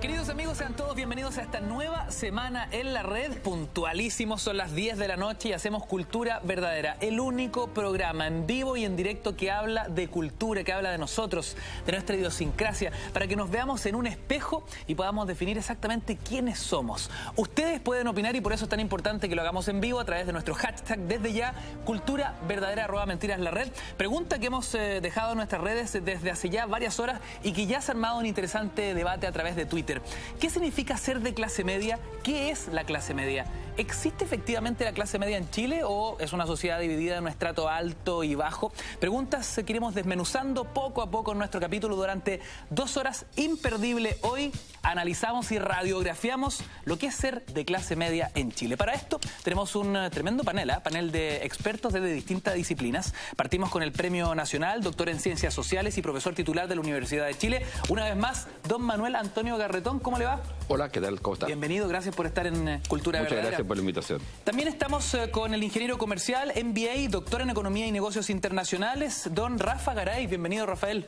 Queridos amigos, sean todos bienvenidos a esta nueva semana en la red. Puntualísimos, son las 10 de la noche y hacemos Cultura Verdadera, el único programa en vivo y en directo que habla de cultura, que habla de nosotros, de nuestra idiosincrasia, para que nos veamos en un espejo y podamos definir exactamente quiénes somos. Ustedes pueden opinar y por eso es tan importante que lo hagamos en vivo a través de nuestro hashtag desde ya, Cultura Verdadera @mentiras la red. Pregunta que hemos dejado en nuestras redes desde hace ya varias horas y que ya se ha armado un interesante debate a través de Twitter. ¿Qué significa ser de clase media? ¿Qué es la clase media? ¿Existe efectivamente la clase media en Chile o es una sociedad dividida en un estrato alto y bajo? Preguntas que iremos desmenuzando poco a poco en nuestro capítulo durante 2 horas imperdible. Hoy analizamos y radiografiamos lo que es ser de clase media en Chile. Para esto tenemos un tremendo panel de expertos desde distintas disciplinas. Partimos con el Premio Nacional, doctor en Ciencias Sociales y profesor titular de la Universidad de Chile. Una vez más, don Manuel Antonio Garretón, ¿cómo le va? Hola, ¿qué tal? ¿Cómo está? Bienvenido, gracias por estar en Cultura Verdadera. Muchas gracias por la invitación. También estamos con el ingeniero comercial, MBA, doctor en Economía y Negocios Internacionales, don Rafa Garay. Bienvenido, Rafael.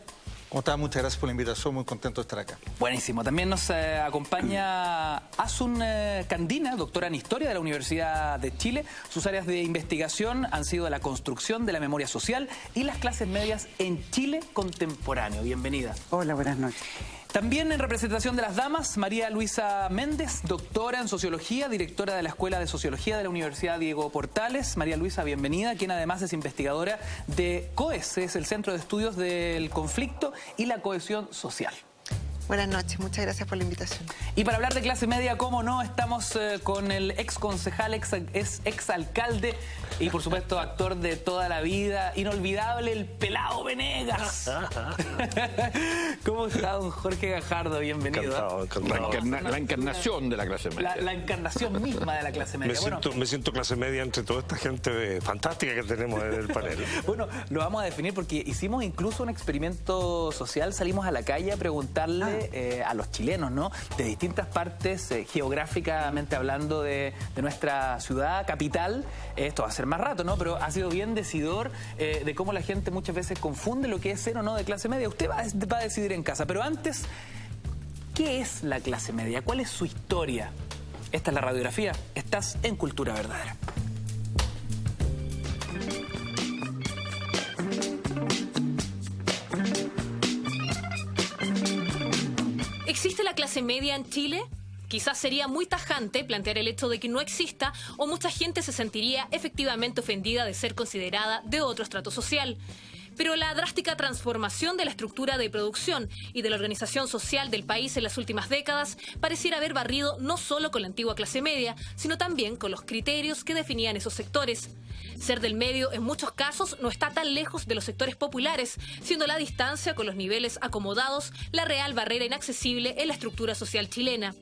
¿Cómo está? Muchas gracias por la invitación, muy contento de estar acá. Buenísimo. También nos acompaña Asun Candina, doctora en Historia de la Universidad de Chile. Sus áreas de investigación han sido la construcción de la memoria social y las clases medias en Chile contemporáneo. Bienvenida. Hola, buenas noches. También en representación de las damas, María Luisa Méndez, doctora en Sociología, directora de la Escuela de Sociología de la Universidad Diego Portales. María Luisa, bienvenida, quien además es investigadora de COES, es el Centro de Estudios del Conflicto y la Cohesión Social. Buenas noches, muchas gracias por la invitación. Y para hablar de clase media, cómo no, estamos con el ex concejal, ex alcalde y por supuesto actor de toda la vida, inolvidable, el Pelao Venegas. ¿Cómo está, don Jorge Gajardo? Bienvenido. Encantado. La encarnación de la clase media. La encarnación misma de la clase media. Me siento clase media entre toda esta gente fantástica que tenemos en el panel. Bueno, lo vamos a definir porque hicimos incluso un experimento social, salimos a la calle a preguntarle a los chilenos, ¿no? De distintas partes, geográficamente hablando de nuestra ciudad capital. Esto va a ser más rato, ¿no? Pero ha sido bien decidor de cómo la gente muchas veces confunde lo que es ser o no de clase media. Usted va a decidir en casa. Pero antes, ¿qué es la clase media? ¿Cuál es su historia? Esta es la radiografía. Estás en Cultura Verdadera. ¿Existe la clase media en Chile? Quizás sería muy tajante plantear el hecho de que no exista o mucha gente se sentiría efectivamente ofendida de ser considerada de otro estrato social. Pero la drástica transformación de la estructura de producción y de la organización social del país en las últimas décadas pareciera haber barrido no solo con la antigua clase media, sino también con los criterios que definían esos sectores. Ser del medio en muchos casos no está tan lejos de los sectores populares, siendo la distancia con los niveles acomodados la real barrera inaccesible en la estructura social chilena.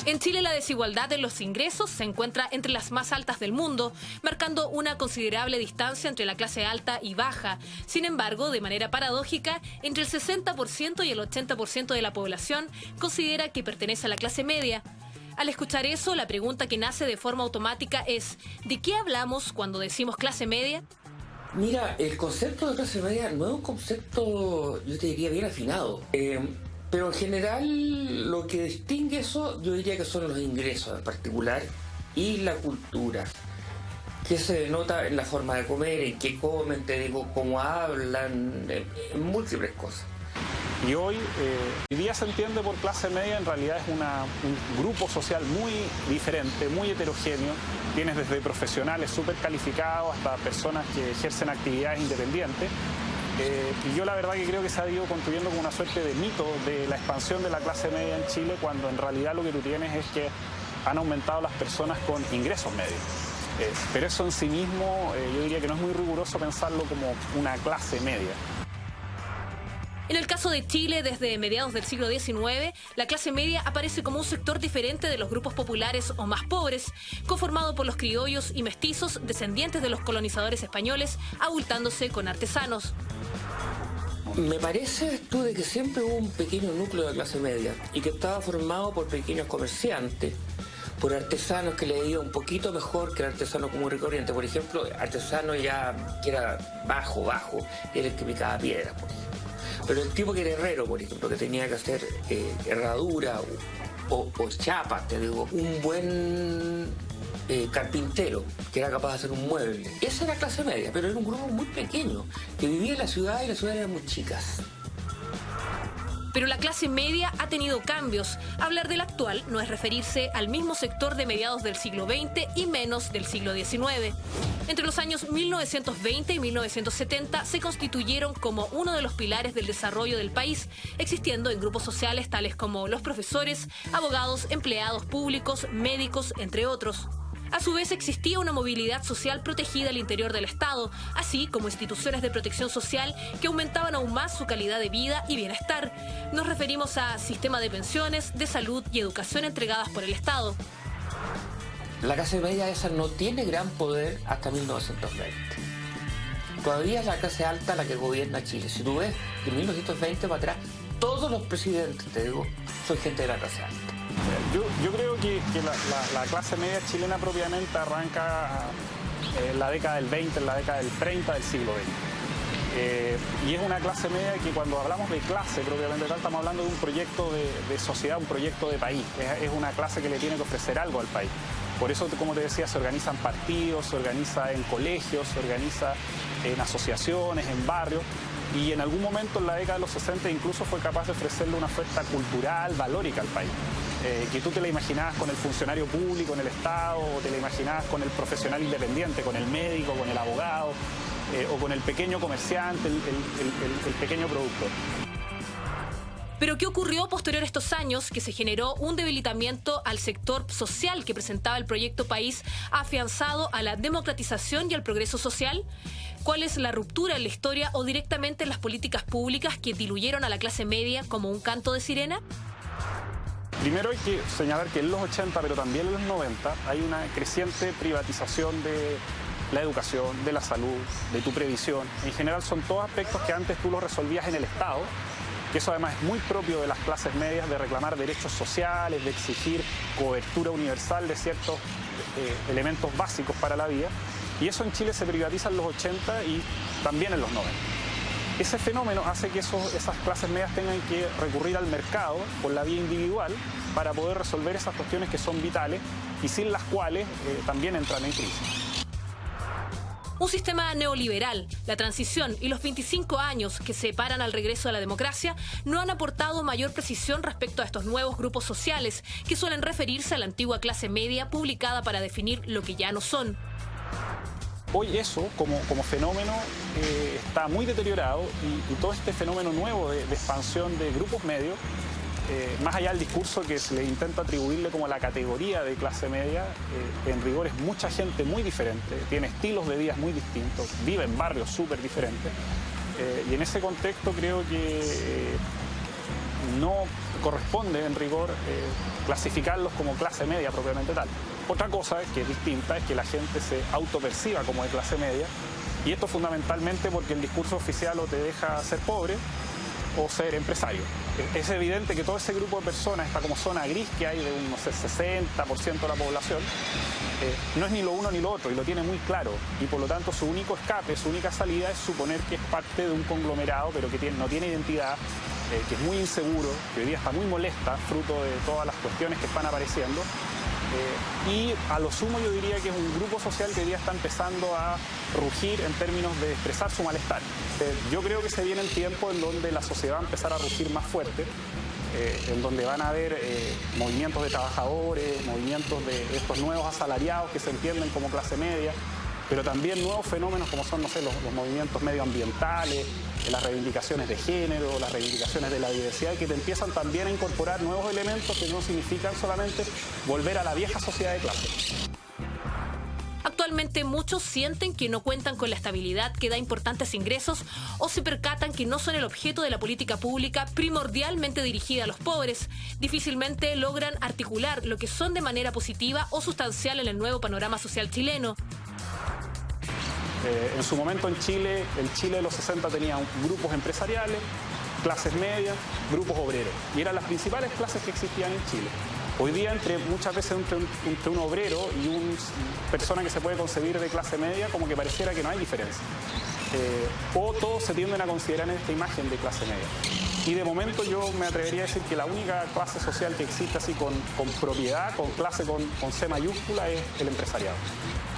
En Chile la desigualdad en los ingresos se encuentra entre las más altas del mundo, marcando una considerable distancia entre la clase alta y baja. Sin embargo, de manera paradójica, entre el 60% y el 80% de la población considera que pertenece a la clase media. Al escuchar eso, la pregunta que nace de forma automática es: ¿de qué hablamos cuando decimos clase media? Mira, el concepto de clase media no es un concepto, yo te diría, bien afinado. Pero en general lo que distingue eso, yo diría que son los ingresos en particular y la cultura, que se denota en la forma de comer, en qué comen, te digo, cómo hablan, en múltiples cosas. Y hoy día se entiende por clase media, en realidad es un grupo social muy diferente, muy heterogéneo. Tienes desde profesionales súper calificados hasta personas que ejercen actividades independientes. Y yo la verdad que creo que se ha ido construyendo como una suerte de mito de la expansión de la clase media en Chile, cuando en realidad lo que tú tienes es que han aumentado las personas con ingresos medios. Pero eso en sí mismo yo diría que no es muy riguroso pensarlo como una clase media. En el caso de Chile, desde mediados del siglo XIX, la clase media aparece como un sector diferente de los grupos populares o más pobres, conformado por los criollos y mestizos descendientes de los colonizadores españoles, abultándose con artesanos. Me parece tú de que siempre hubo un pequeño núcleo de clase media y que estaba formado por pequeños comerciantes, por artesanos que le iba un poquito mejor que el artesano común y corriente. Por ejemplo, artesano ya que era bajo, era el que picaba piedras, por ejemplo. Pero el tipo que era herrero, por ejemplo, que tenía que hacer herradura o chapas, te digo, un buen carpintero que era capaz de hacer un mueble. Esa era clase media, pero era un grupo muy pequeño, que vivía en la ciudad y las ciudades eran muy chicas. Pero la clase media ha tenido cambios. Hablar del actual no es referirse al mismo sector de mediados del siglo XX y menos del siglo XIX. Entre los años 1920 y 1970 se constituyeron como uno de los pilares del desarrollo del país, existiendo en grupos sociales tales como los profesores, abogados, empleados públicos, médicos, entre otros. A su vez, existía una movilidad social protegida al interior del Estado, así como instituciones de protección social que aumentaban aún más su calidad de vida y bienestar. Nos referimos a sistema de pensiones, de salud y educación entregadas por el Estado. La clase media esa no tiene gran poder hasta 1920. Todavía es la clase alta la que gobierna Chile. Si tú ves, de 1920 para atrás, todos los presidentes, te digo, son gente de la clase alta. Yo creo que la clase media chilena propiamente arranca en la década del 20, en la década del 30 del siglo XX. Y es una clase media que cuando hablamos de clase propiamente tal, estamos hablando de un proyecto de sociedad, un proyecto de país. Es una clase que le tiene que ofrecer algo al país. Por eso, como te decía, se organizan partidos, se organiza en colegios, se organiza en asociaciones, en barrios. Y en algún momento en la década de los 60 incluso fue capaz de ofrecerle una oferta cultural, valórica al país. Que tú te la imaginabas con el funcionario público en el Estado, o te la imaginabas con el profesional independiente, con el médico, con el abogado, o con el pequeño comerciante, el pequeño productor. Pero ¿qué ocurrió posterior a estos años? Que se generó un debilitamiento al sector social que presentaba el proyecto país afianzado a la democratización y al progreso social. ¿Cuál es la ruptura en la historia o directamente en las políticas públicas que diluyeron a la clase media como un canto de sirena? Primero hay que señalar que en los 80, pero también en los 90, hay una creciente privatización de la educación, de la salud, de tu previsión. En general son todos aspectos que antes tú los resolvías en el Estado, que eso además es muy propio de las clases medias, de reclamar derechos sociales, de exigir cobertura universal de ciertos elementos básicos para la vida. Y eso en Chile se privatiza en los 80 y también en los 90. Ese fenómeno hace que esas clases medias tengan que recurrir al mercado por la vía individual para poder resolver esas cuestiones que son vitales y sin las cuales también entran en crisis. Un sistema neoliberal, la transición y los 25 años que separan al regreso a la democracia no han aportado mayor precisión respecto a estos nuevos grupos sociales que suelen referirse a la antigua clase media publicada para definir lo que ya no son. Hoy eso, como fenómeno, está muy deteriorado y todo este fenómeno nuevo de expansión de grupos medios, más allá del discurso que se le intenta atribuirle como la categoría de clase media, en rigor es mucha gente muy diferente, tiene estilos de vida muy distintos, vive en barrios súper diferentes. Y en ese contexto creo que no corresponde en rigor clasificarlos como clase media propiamente tal. Otra cosa que es distinta es que la gente se autoperciba como de clase media, y esto fundamentalmente porque el discurso oficial o te deja ser pobre o ser empresario. Es evidente que todo ese grupo de personas, esta como zona gris que hay de un, no sé, 60% de la población, no es ni lo uno ni lo otro, y lo tiene muy claro, y por lo tanto su único escape, su única salida es suponer que es parte de un conglomerado, pero que no tiene identidad, que es muy inseguro, que hoy día está muy molesta, fruto de todas las cuestiones que están apareciendo. Y a lo sumo yo diría que es un grupo social que hoy día está empezando a rugir en términos de expresar su malestar. Yo creo que se viene el tiempo en donde la sociedad va a empezar a rugir más fuerte, en donde van a haber movimientos de trabajadores, movimientos de estos nuevos asalariados que se entienden como clase media, pero también nuevos fenómenos como son, no sé, los movimientos medioambientales, las reivindicaciones de género, las reivindicaciones de la diversidad, que te empiezan también a incorporar nuevos elementos que no significan solamente volver a la vieja sociedad de clase. Actualmente muchos sienten que no cuentan con la estabilidad que da importantes ingresos o se percatan que no son el objeto de la política pública primordialmente dirigida a los pobres. Difícilmente logran articular lo que son de manera positiva o sustancial en el nuevo panorama social chileno. En su momento en Chile, el Chile de los 60 tenía grupos empresariales, clases medias, grupos obreros. Y eran las principales clases que existían en Chile. Hoy día, muchas veces entre un obrero y una persona que se puede concebir de clase media, como que pareciera que no hay diferencia. O todos se tienden a considerar en esta imagen de clase media. Y de momento yo me atrevería a decir que la única clase social que existe así con propiedad, con clase con C mayúscula, es el empresariado.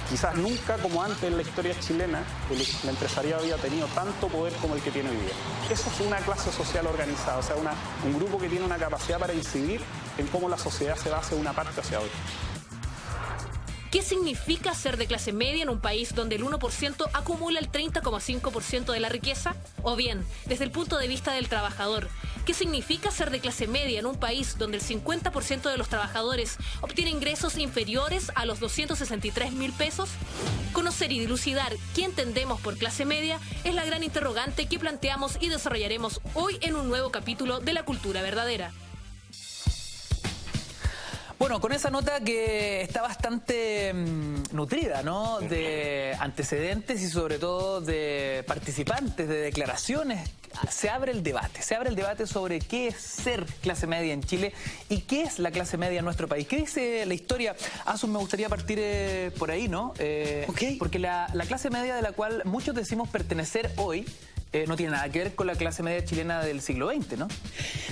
Quizás nunca como antes en la historia chilena el empresariado había tenido tanto poder como el que tiene hoy día. Eso es una clase social organizada, o sea, un grupo que tiene una capacidad para incidir en cómo la sociedad se va hacia una parte hacia otra. ¿Qué significa ser de clase media en un país donde el 1% acumula el 30,5% de la riqueza? O bien, desde el punto de vista del trabajador, ¿qué significa ser de clase media en un país donde el 50% de los trabajadores obtiene ingresos inferiores a los 263.000 pesos? Conocer y dilucidar qué entendemos por clase media es la gran interrogante que planteamos y desarrollaremos hoy en un nuevo capítulo de La Cultura Verdadera. Bueno, con esa nota que está bastante nutrida, ¿no? De antecedentes y sobre todo de participantes, de declaraciones, se abre el debate sobre qué es ser clase media en Chile y qué es la clase media en nuestro país. ¿Qué dice la historia? Asun, me gustaría partir por ahí, ¿no? Okay. Porque la clase media de la cual muchos decimos pertenecer hoy no tiene nada que ver con la clase media chilena del siglo XX, ¿no?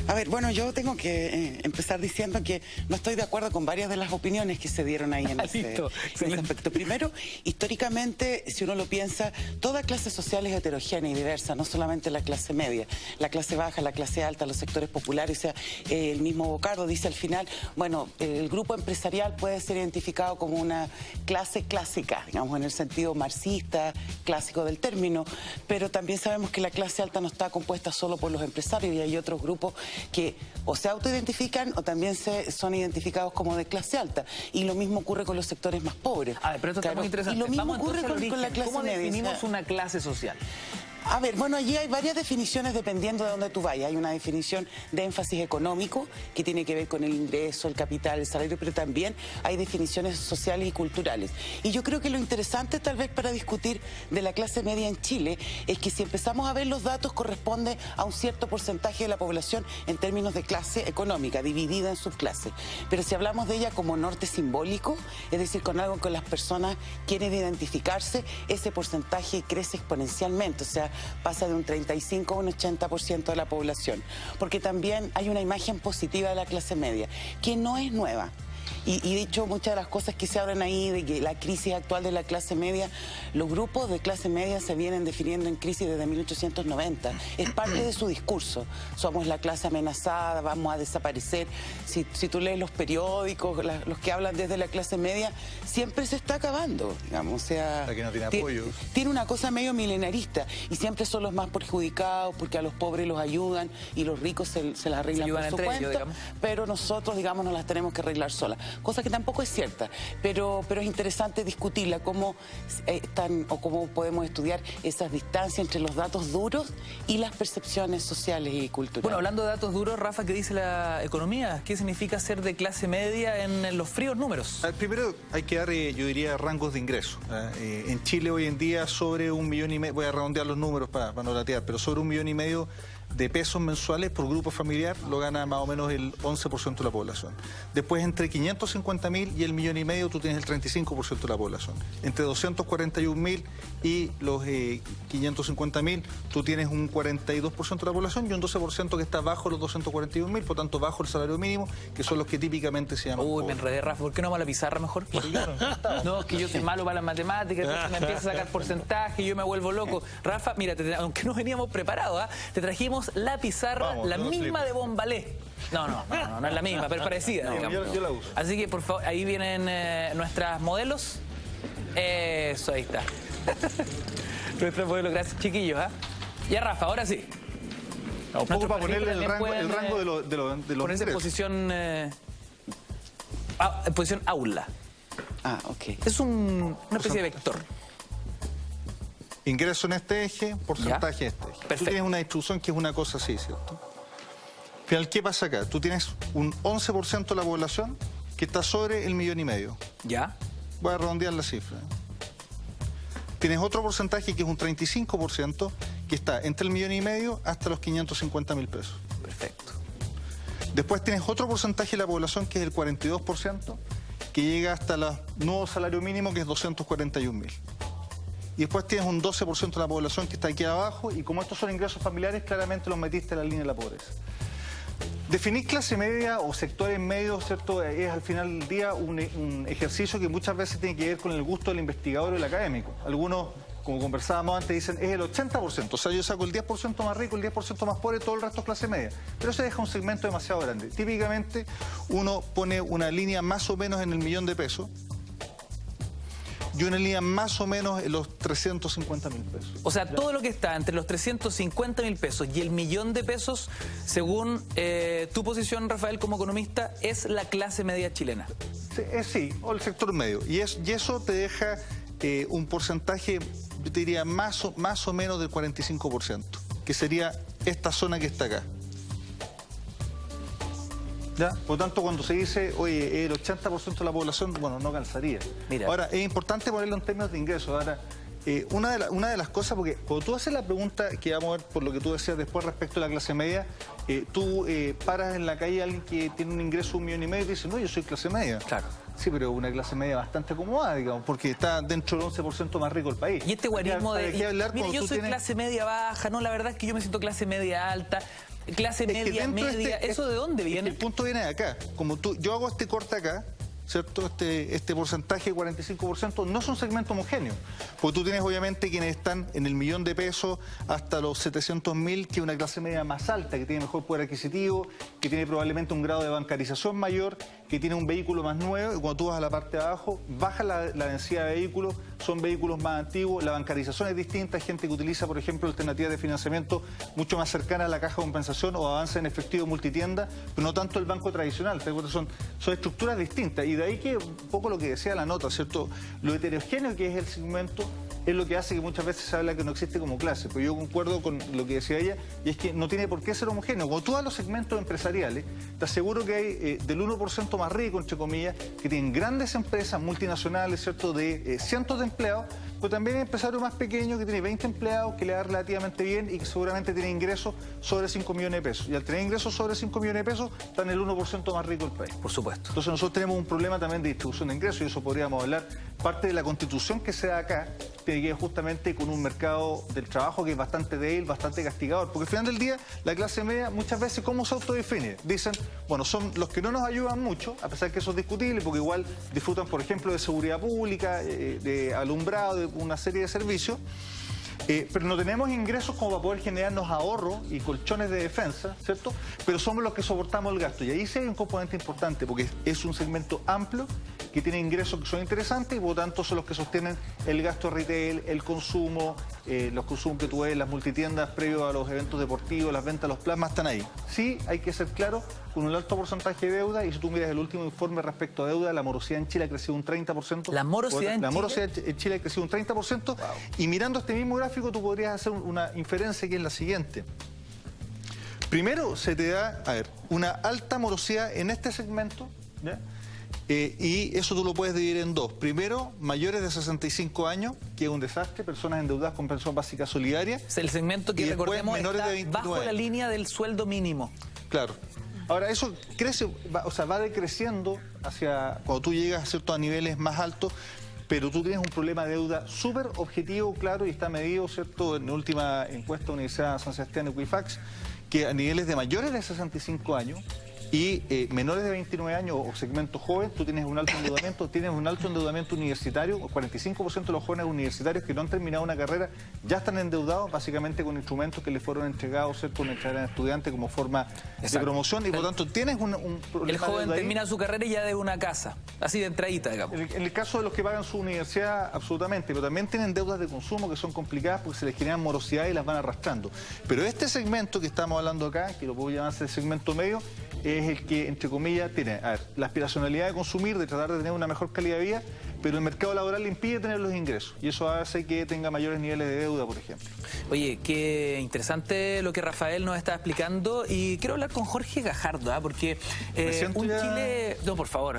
A ver, bueno, yo tengo que empezar diciendo que no estoy de acuerdo con varias de las opiniones que se dieron ahí en ese aspecto. Primero, históricamente, si uno lo piensa, toda clase social es heterogénea y diversa, no solamente la clase media, la clase baja, la clase alta, los sectores populares. O sea, el mismo Bocardo dice al final, bueno, el grupo empresarial puede ser identificado como una clase clásica, digamos, en el sentido marxista, clásico del término, pero también sabemos que la clase alta no está compuesta solo por los empresarios y hay otros grupos que o se autoidentifican o también son identificados como de clase alta. Y lo mismo ocurre con los sectores más pobres. A ver, pero esto está muy interesante. Y lo mismo Vamos ocurre con la clase ¿Cómo media? definimos una clase social? A ver, bueno, allí hay varias definiciones dependiendo de dónde tú vayas. Hay una definición de énfasis económico que tiene que ver con el ingreso, el capital, el salario, pero también hay definiciones sociales y culturales. Y yo creo que lo interesante tal vez para discutir de la clase media en Chile es que si empezamos a ver los datos corresponde a un cierto porcentaje de la población en términos de clase económica, dividida en subclases. Pero si hablamos de ella como norte simbólico, es decir, con algo que las personas quieren identificarse, ese porcentaje crece exponencialmente, o sea, pasa de un 35 a un 80% de la población, porque también hay una imagen positiva de la clase media, que no es nueva. Y dicho muchas de las cosas que se hablan ahí de que la crisis actual de la clase media, los grupos de clase media se vienen definiendo en crisis desde 1890. Es parte de su discurso. Somos la clase amenazada, vamos a desaparecer. Si tú lees los periódicos, los que hablan desde la clase media, siempre se está acabando, digamos. O sea, la que no tiene apoyo. Tiene una cosa medio milenarista y siempre son los más perjudicados porque a los pobres los ayudan y los ricos se las arreglan por su cuenta, pero nosotros, digamos, nos las tenemos que arreglar solas. Cosa que tampoco es cierta, pero es interesante discutirla, cómo podemos estudiar esas distancias entre los datos duros y las percepciones sociales y culturales. Bueno, hablando de datos duros, Rafa, ¿qué dice la economía? ¿Qué significa ser de clase media en los fríos números? Primero hay que dar, yo diría, rangos de ingreso. En Chile hoy en día sobre 1,5 millones, voy a redondear los números para no latear, pero sobre 1,5 millones de pesos mensuales por grupo familiar lo gana más o menos el 11% de la población. Después, entre 550.000 y el 1,5 millones, tú tienes el 35% de la población. Entre 241.000 y los 550.000, tú tienes un 42% de la población y un 12% que está bajo los 241.000, por tanto bajo el salario mínimo, que son los que típicamente se llaman pobres. Me enredé, Rafa. ¿Por qué no vamos a la pizarra mejor? No, es que yo soy malo para las matemáticas, entonces me empieza a sacar porcentaje y yo me vuelvo loco. Rafa, mira, aunque no veníamos preparados, te trajimos la pizarra, la misma de Bombalé. No es la misma, pero es parecida. Yo la uso. Así que, por favor, ahí vienen nuestras modelos. Eso, ahí está. Nuestros modelos, gracias, chiquillos. Ya, Rafa, ahora sí. Un poco para ponerle el rango de los ponerse en posición, en posición aula. Ok. Es una especie de vector. Ingreso en este eje, porcentaje en este eje. Perfecto. Tú tienes una distribución que es una cosa así, ¿cierto? Al final, ¿qué pasa acá? Tú tienes un 11% de la población que está sobre el 1,5 millones. ¿Ya? Voy a redondear la cifra. Tienes otro porcentaje que es un 35% que está entre el 1,5 millones hasta los 550.000 pesos. Perfecto. Después tienes otro porcentaje de la población que es el 42%, que llega hasta el nuevo salario mínimo, que es 241.000. Y después tienes un 12% de la población que está aquí abajo, y como estos son ingresos familiares, claramente los metiste en la línea de la pobreza. Definir clase media o sectores medios, ¿cierto?, es al final del día un ejercicio que muchas veces tiene que ver con el gusto del investigador o del académico. Algunos, como conversábamos antes, dicen es el 80%, o sea, yo saco el 10% más rico, el 10% más pobre, todo el resto es clase media. Pero eso deja un segmento demasiado grande. Típicamente uno pone una línea más o menos en el millón de pesos, y una línea más o menos en los 350.000 pesos. O sea, todo lo que está entre los 350.000 pesos y el millón de pesos, según tu posición, Rafael, como economista, es la clase media chilena. Sí, o el sector medio. Y eso te deja un porcentaje, yo te diría, más o menos del 45%, que sería esta zona que está acá. ¿Ya? Por lo tanto, cuando se dice, oye, el 80% de la población, bueno, no calzaría. Mira. Ahora, es importante ponerlo en términos de ingresos. Ahora, una de las cosas, porque cuando tú haces la pregunta, que vamos a ver por lo que tú decías después respecto a la clase media, tú paras en la calle a alguien que tiene un ingreso de 1,5 millones y dice, no, yo soy clase media. Claro. Sí, pero una clase media bastante acomodada, digamos, porque está dentro del 11% más rico del país. Y este guarismo de... Mira, yo soy clase media baja, no, la verdad es que yo me siento clase media alta, clase media, ¿eso de dónde viene? El punto viene de acá. Como yo hago este corte acá, ¿cierto? Este porcentaje de 45% no es un segmento homogéneo, porque tú tienes obviamente quienes están en el millón de pesos hasta los 700.000, que es una clase media más alta, que tiene mejor poder adquisitivo, que tiene probablemente un grado de bancarización mayor, que tiene un vehículo más nuevo, y cuando tú vas a la parte de abajo, baja la densidad de vehículos, son vehículos más antiguos, la bancarización es distinta, hay gente que utiliza, por ejemplo, alternativas de financiamiento mucho más cercanas a la caja de compensación o avance en efectivo multitienda, pero no tanto el banco tradicional. Son estructuras distintas, y de ahí que un poco lo que decía la nota, ¿cierto? Lo heterogéneo que es el segmento es lo que hace que muchas veces se habla que no existe como clase. Pero yo concuerdo con lo que decía ella, y es que no tiene por qué ser homogéneo. Cuando tú vas a los segmentos empresariales, te aseguro que hay del 1% más rico, entre comillas, que tienen grandes empresas multinacionales, ¿cierto?, de cientos de empleados, pero también hay empresarios más pequeños que tiene 20 empleados, que le da relativamente bien y que seguramente tiene ingresos sobre 5 millones de pesos. Y al tener ingresos sobre 5 millones de pesos, está en el 1% más rico del país. Por supuesto. Entonces nosotros tenemos un problema también de distribución de ingresos, y eso podríamos hablar. Parte de la constitución que se da acá tiene que ver justamente con un mercado del trabajo que es bastante débil, bastante castigador. Porque al final del día, la clase media muchas veces, ¿cómo se autodefine? Dicen, bueno, son los que no nos ayudan mucho, a pesar que eso es discutible, porque igual disfrutan, por ejemplo, de seguridad pública, de alumbrado, de una serie de servicios, pero no tenemos ingresos como para poder generarnos ahorros y colchones de defensa, ¿cierto? Pero somos los que soportamos el gasto. Y ahí sí hay un componente importante, porque es un segmento amplio que tiene ingresos que son interesantes, y por lo tanto son los que sostienen el gasto retail, el consumo, los consumos que tú ves, las multitiendas previo a los eventos deportivos, las ventas, los plasmas están ahí. Sí, hay que ser claro, con un alto porcentaje de deuda, y si tú miras el último informe respecto a deuda, la morosidad en Chile ha crecido un 30%. ¿La morosidad en Chile? La morosidad en Chile ha crecido un 30%, wow. Y mirando este mismo gráfico tú podrías hacer una inferencia que es la siguiente. Primero se te da, una alta morosidad en este segmento, ¿ya? Y eso tú lo puedes dividir en dos. Primero, mayores de 65 años, que es un desastre, personas endeudadas con pensión básica solidaria. Es el segmento que, recordemos, menores está de 29. Bajo la línea del sueldo mínimo. Claro. Ahora, eso crece, va decreciendo hacia cuando tú llegas, ¿cierto?, a niveles más altos, pero tú tienes un problema de deuda súper objetivo, claro, y está medido, ¿cierto?, en la última encuesta de la Universidad de San Sebastián de Equifax, que a niveles de mayores de 65 años y menores de 29 años o segmento joven, tú tienes un alto endeudamiento universitario. El 45% de los jóvenes universitarios que no han terminado una carrera ya están endeudados, básicamente con instrumentos que les fueron entregados, ¿cierto?, mientras eran estudiantes, como forma de promoción, y por lo tanto tienes un problema. El joven termina su carrera y ya debe una casa, así de entradita, digamos. En el caso de los que pagan su universidad, absolutamente, pero también tienen deudas de consumo que son complicadas porque se les generan morosidades y las van arrastrando. Pero este segmento que estamos hablando acá, que lo puedo llamarse el segmento medio, es el que, entre comillas, tiene la aspiracionalidad de consumir, de tratar de tener una mejor calidad de vida, pero el mercado laboral le impide tener los ingresos y eso hace que tenga mayores niveles de deuda, por ejemplo. Oye, qué interesante lo que Rafael nos está explicando y quiero hablar con Jorge Gajardo, porque Chile... No, por favor,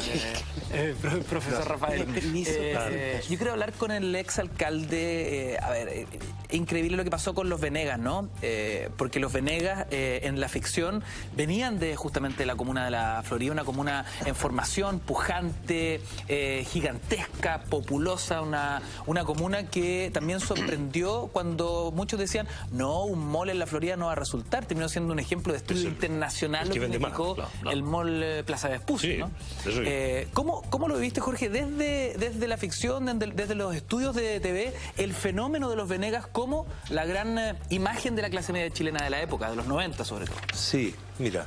profesor Rafael. Yo quiero hablar con el exalcalde. A ver, increíble lo que pasó con los Venegas, ¿no? Porque los Venegas en la ficción venían de justamente la comuna de la Florida, una comuna en formación, pujante, gigantesca, populosa, una comuna que también sorprendió cuando muchos decían, no, un mall en la Florida no va a resultar. Terminó siendo un ejemplo de estudio internacional lo que significó el mall Plaza Vespucio, ¿no? ¿Cómo lo viviste, Jorge, desde la ficción, desde los estudios de TV, el fenómeno de los Venegas como la gran imagen de la clase media chilena de la época, de los 90 sobre todo? Sí, mira,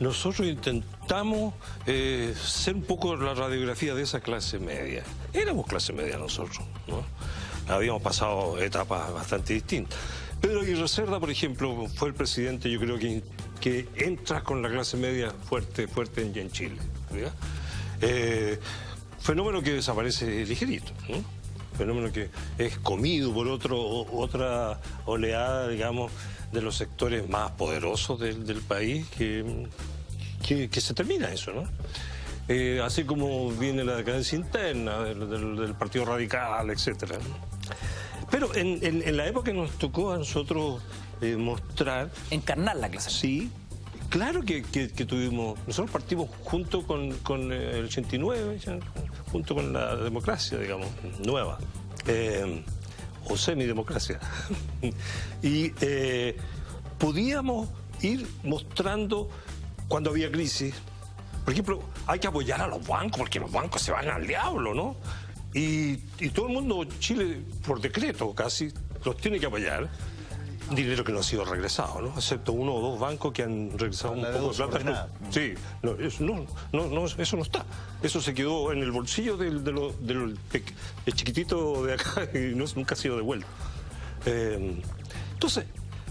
nosotros intentamos ser un poco la radiografía de esa clase media. Éramos clase media nosotros, ¿no? Habíamos pasado etapas bastante distintas. Pedro Aguirre Cerda, por ejemplo, fue el presidente, yo creo que entra con la clase media fuerte en Chile, ¿verdad? Fenómeno que desaparece ligerito, ¿no? Fenómeno que es comido por otra oleada, digamos, de los sectores más poderosos del país, que se termina eso, ¿no? Así como viene la decadencia interna del Partido Radical, etcétera, ¿no? Pero en la época que nos tocó a nosotros mostrar... Encarnar la clase. Sí, claro que tuvimos... Nosotros partimos junto con el 89, junto con la democracia, digamos, nueva, o semidemocracia. Y podíamos ir mostrando cuando había crisis. Por ejemplo, hay que apoyar a los bancos porque los bancos se van al diablo, ¿no? Y todo el mundo, Chile, por decreto casi, los tiene que apoyar. Dinero que no ha sido regresado, ¿no? Excepto uno o dos bancos que han regresado un poco de plata. Sí, eso no está. Eso se quedó en el bolsillo del chiquitito de acá y nunca ha sido devuelto. Entonces,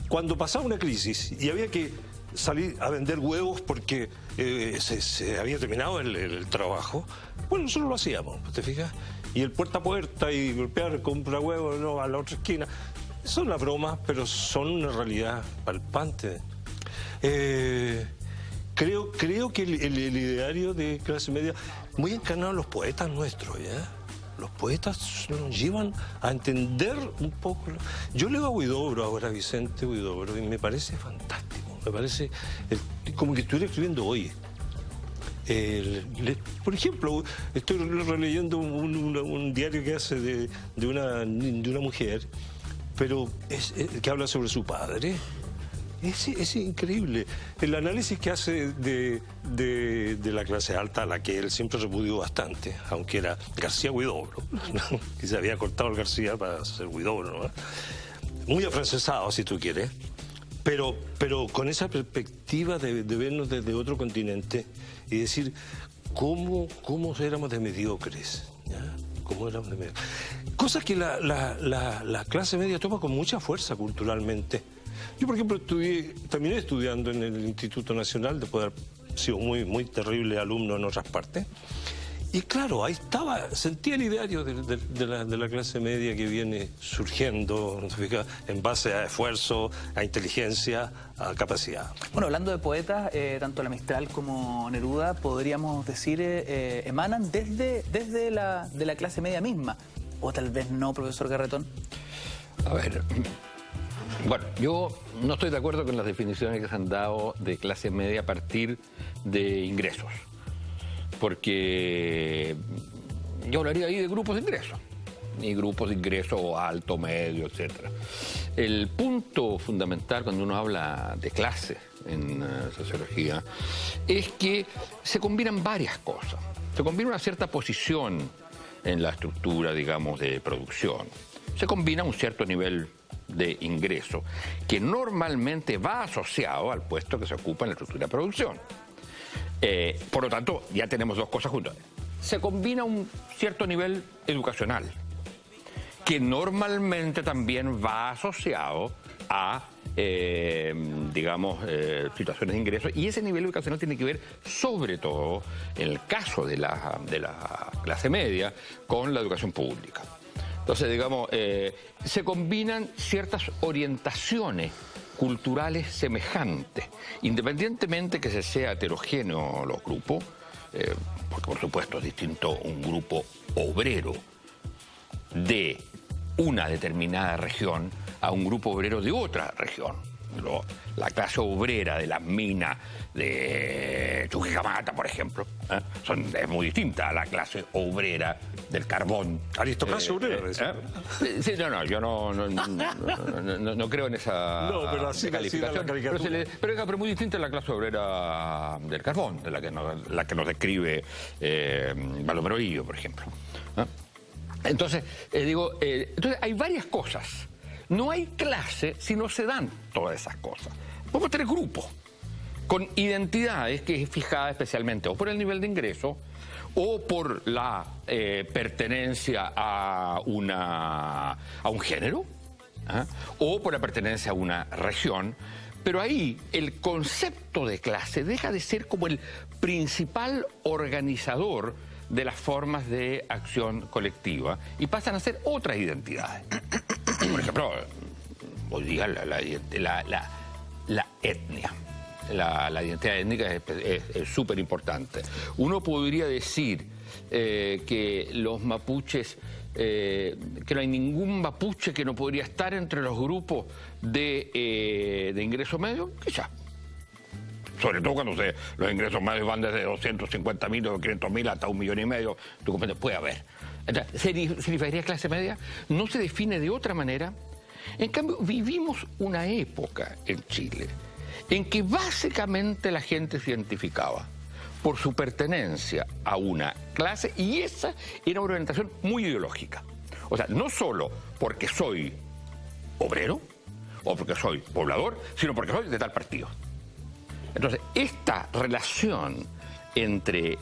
cuando pasaba una crisis y había que salir a vender huevos porque se había terminado el trabajo, bueno, nosotros lo hacíamos, ¿te fijas? Y el puerta a puerta y golpear, compra huevos, no, a la otra esquina. Son las bromas, pero son una realidad palpante. Creo que el ideario de clase media, muy encarnado en los poetas nuestros, ¿ya? Los poetas nos llevan a entender un poco. Yo leo a Huidobro ahora, Vicente Huidobro, y me parece fantástico. Me parece como que estuviera escribiendo hoy. Por ejemplo, estoy releyendo un diario que hace de una mujer, pero que habla sobre su padre. Es increíble. El análisis que hace de la clase alta, a la que él siempre repudió bastante, aunque era García Huidobro, ¿no? Que se había cortado el García para ser Huidobro, ¿no? Muy afrancesado, si tú quieres, pero con esa perspectiva de vernos desde otro continente y decir cómo éramos de mediocres, ¿ya? Cómo éramos de mediocres. Cosas que la clase media toma con mucha fuerza culturalmente. Yo, por ejemplo, terminé estudiando en el Instituto Nacional, después de haber sido muy terrible alumno en otras partes. Y claro, ahí sentía el ideario de la clase media que viene surgiendo en base a esfuerzo, a inteligencia, a capacidad. Bueno, hablando de poetas, tanto la Mistral como Neruda, podríamos decir, emanan desde la clase media misma. O tal vez no, profesor Garretón. A ver, bueno, yo no estoy de acuerdo con las definiciones que se han dado de clase media a partir de ingresos. Porque yo hablaría ahí de grupos de ingresos, y grupos de ingresos alto, medio, etc. El punto fundamental cuando uno habla de clase en sociología es que se combinan varias cosas. Se combina una cierta posición en la estructura, digamos, de producción. Se combina un cierto nivel de ingreso que normalmente va asociado al puesto que se ocupa en la estructura de producción. Por lo tanto, ya tenemos dos cosas juntas. Se combina un cierto nivel educacional, que normalmente también va asociado a, digamos, situaciones de ingresos, y ese nivel educacional tiene que ver sobre todo, en el caso de la clase media, con la educación pública. Entonces, digamos, se combinan ciertas orientaciones culturales semejantes, independientemente que se sea heterogéneo los grupos, porque por supuesto es distinto un grupo obrero de una determinada región a un grupo obrero de otra región. La clase obrera de las minas de Chuquicamata, por ejemplo, es muy distinta a la clase obrera del carbón. Aristocracia obrera. Sí, no, yo no creo en esa pero así calificación. Pero muy distinta a la clase obrera del carbón, de la que nos describe Baldomero Illo, por ejemplo. Entonces, entonces hay varias cosas. No hay clase si no se dan todas esas cosas. Podemos tener grupos con identidades que es fijada especialmente o por el nivel de ingreso o por la pertenencia a un género, o por la pertenencia a una región. Pero ahí el concepto de clase deja de ser como el principal organizador de las formas de acción colectiva y pasan a ser otras identidades. Por ejemplo, hoy día la etnia, la identidad étnica es súper importante. Uno podría decir que los mapuches, que no hay ningún mapuche que no podría estar entre los grupos de ingreso medio, quizá. Sobre todo cuando los ingresos medios van desde 250.000 o 500.000 hasta 1,5 millones, tú comprendes, puede haber. Entonces, ¿significaría clase media? No se define de otra manera. En cambio, vivimos una época en Chile en que básicamente la gente se identificaba por su pertenencia a una clase, y esa era una orientación muy ideológica. O sea, no solo porque soy obrero o porque soy poblador, sino porque soy de tal partido. Entonces, esta relación entre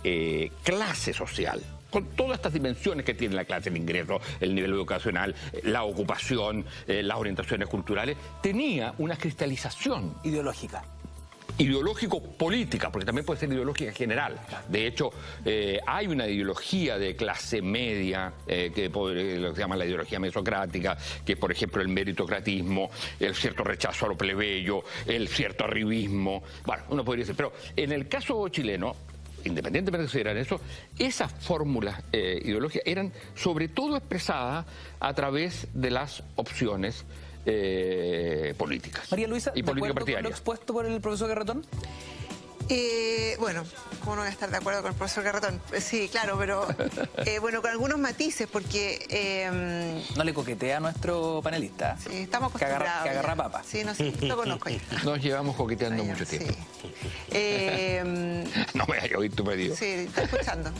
clase social, con todas estas dimensiones que tiene la clase, el ingreso, el nivel educacional, la ocupación, las orientaciones culturales, tenía una cristalización ideológica. Ideológico-política, porque también puede ser ideológica en general. De hecho, hay una ideología de clase media, lo que se llama la ideología mesocrática, que es, por ejemplo, el meritocratismo, el cierto rechazo a lo plebeyo, el cierto arribismo. Bueno, uno podría decir, pero en el caso chileno, independientemente de si eran eso, esas fórmulas ideológicas eran sobre todo expresadas a través de las opciones políticas. María Luisa, y política ¿de acuerdo partidaria con lo expuesto por el profesor Garretón? Bueno, ¿cómo no voy a estar de acuerdo con el profesor Garretón? Sí, claro, pero bueno, con algunos matices, porque... No le coquetea a nuestro panelista. Sí, estamos acostumbrados. Que agarra papa. Sí, no sé, lo conozco ya. Nos llevamos coqueteando mucho tiempo. Sí. No me haya oído tu pedido. Sí, está escuchando.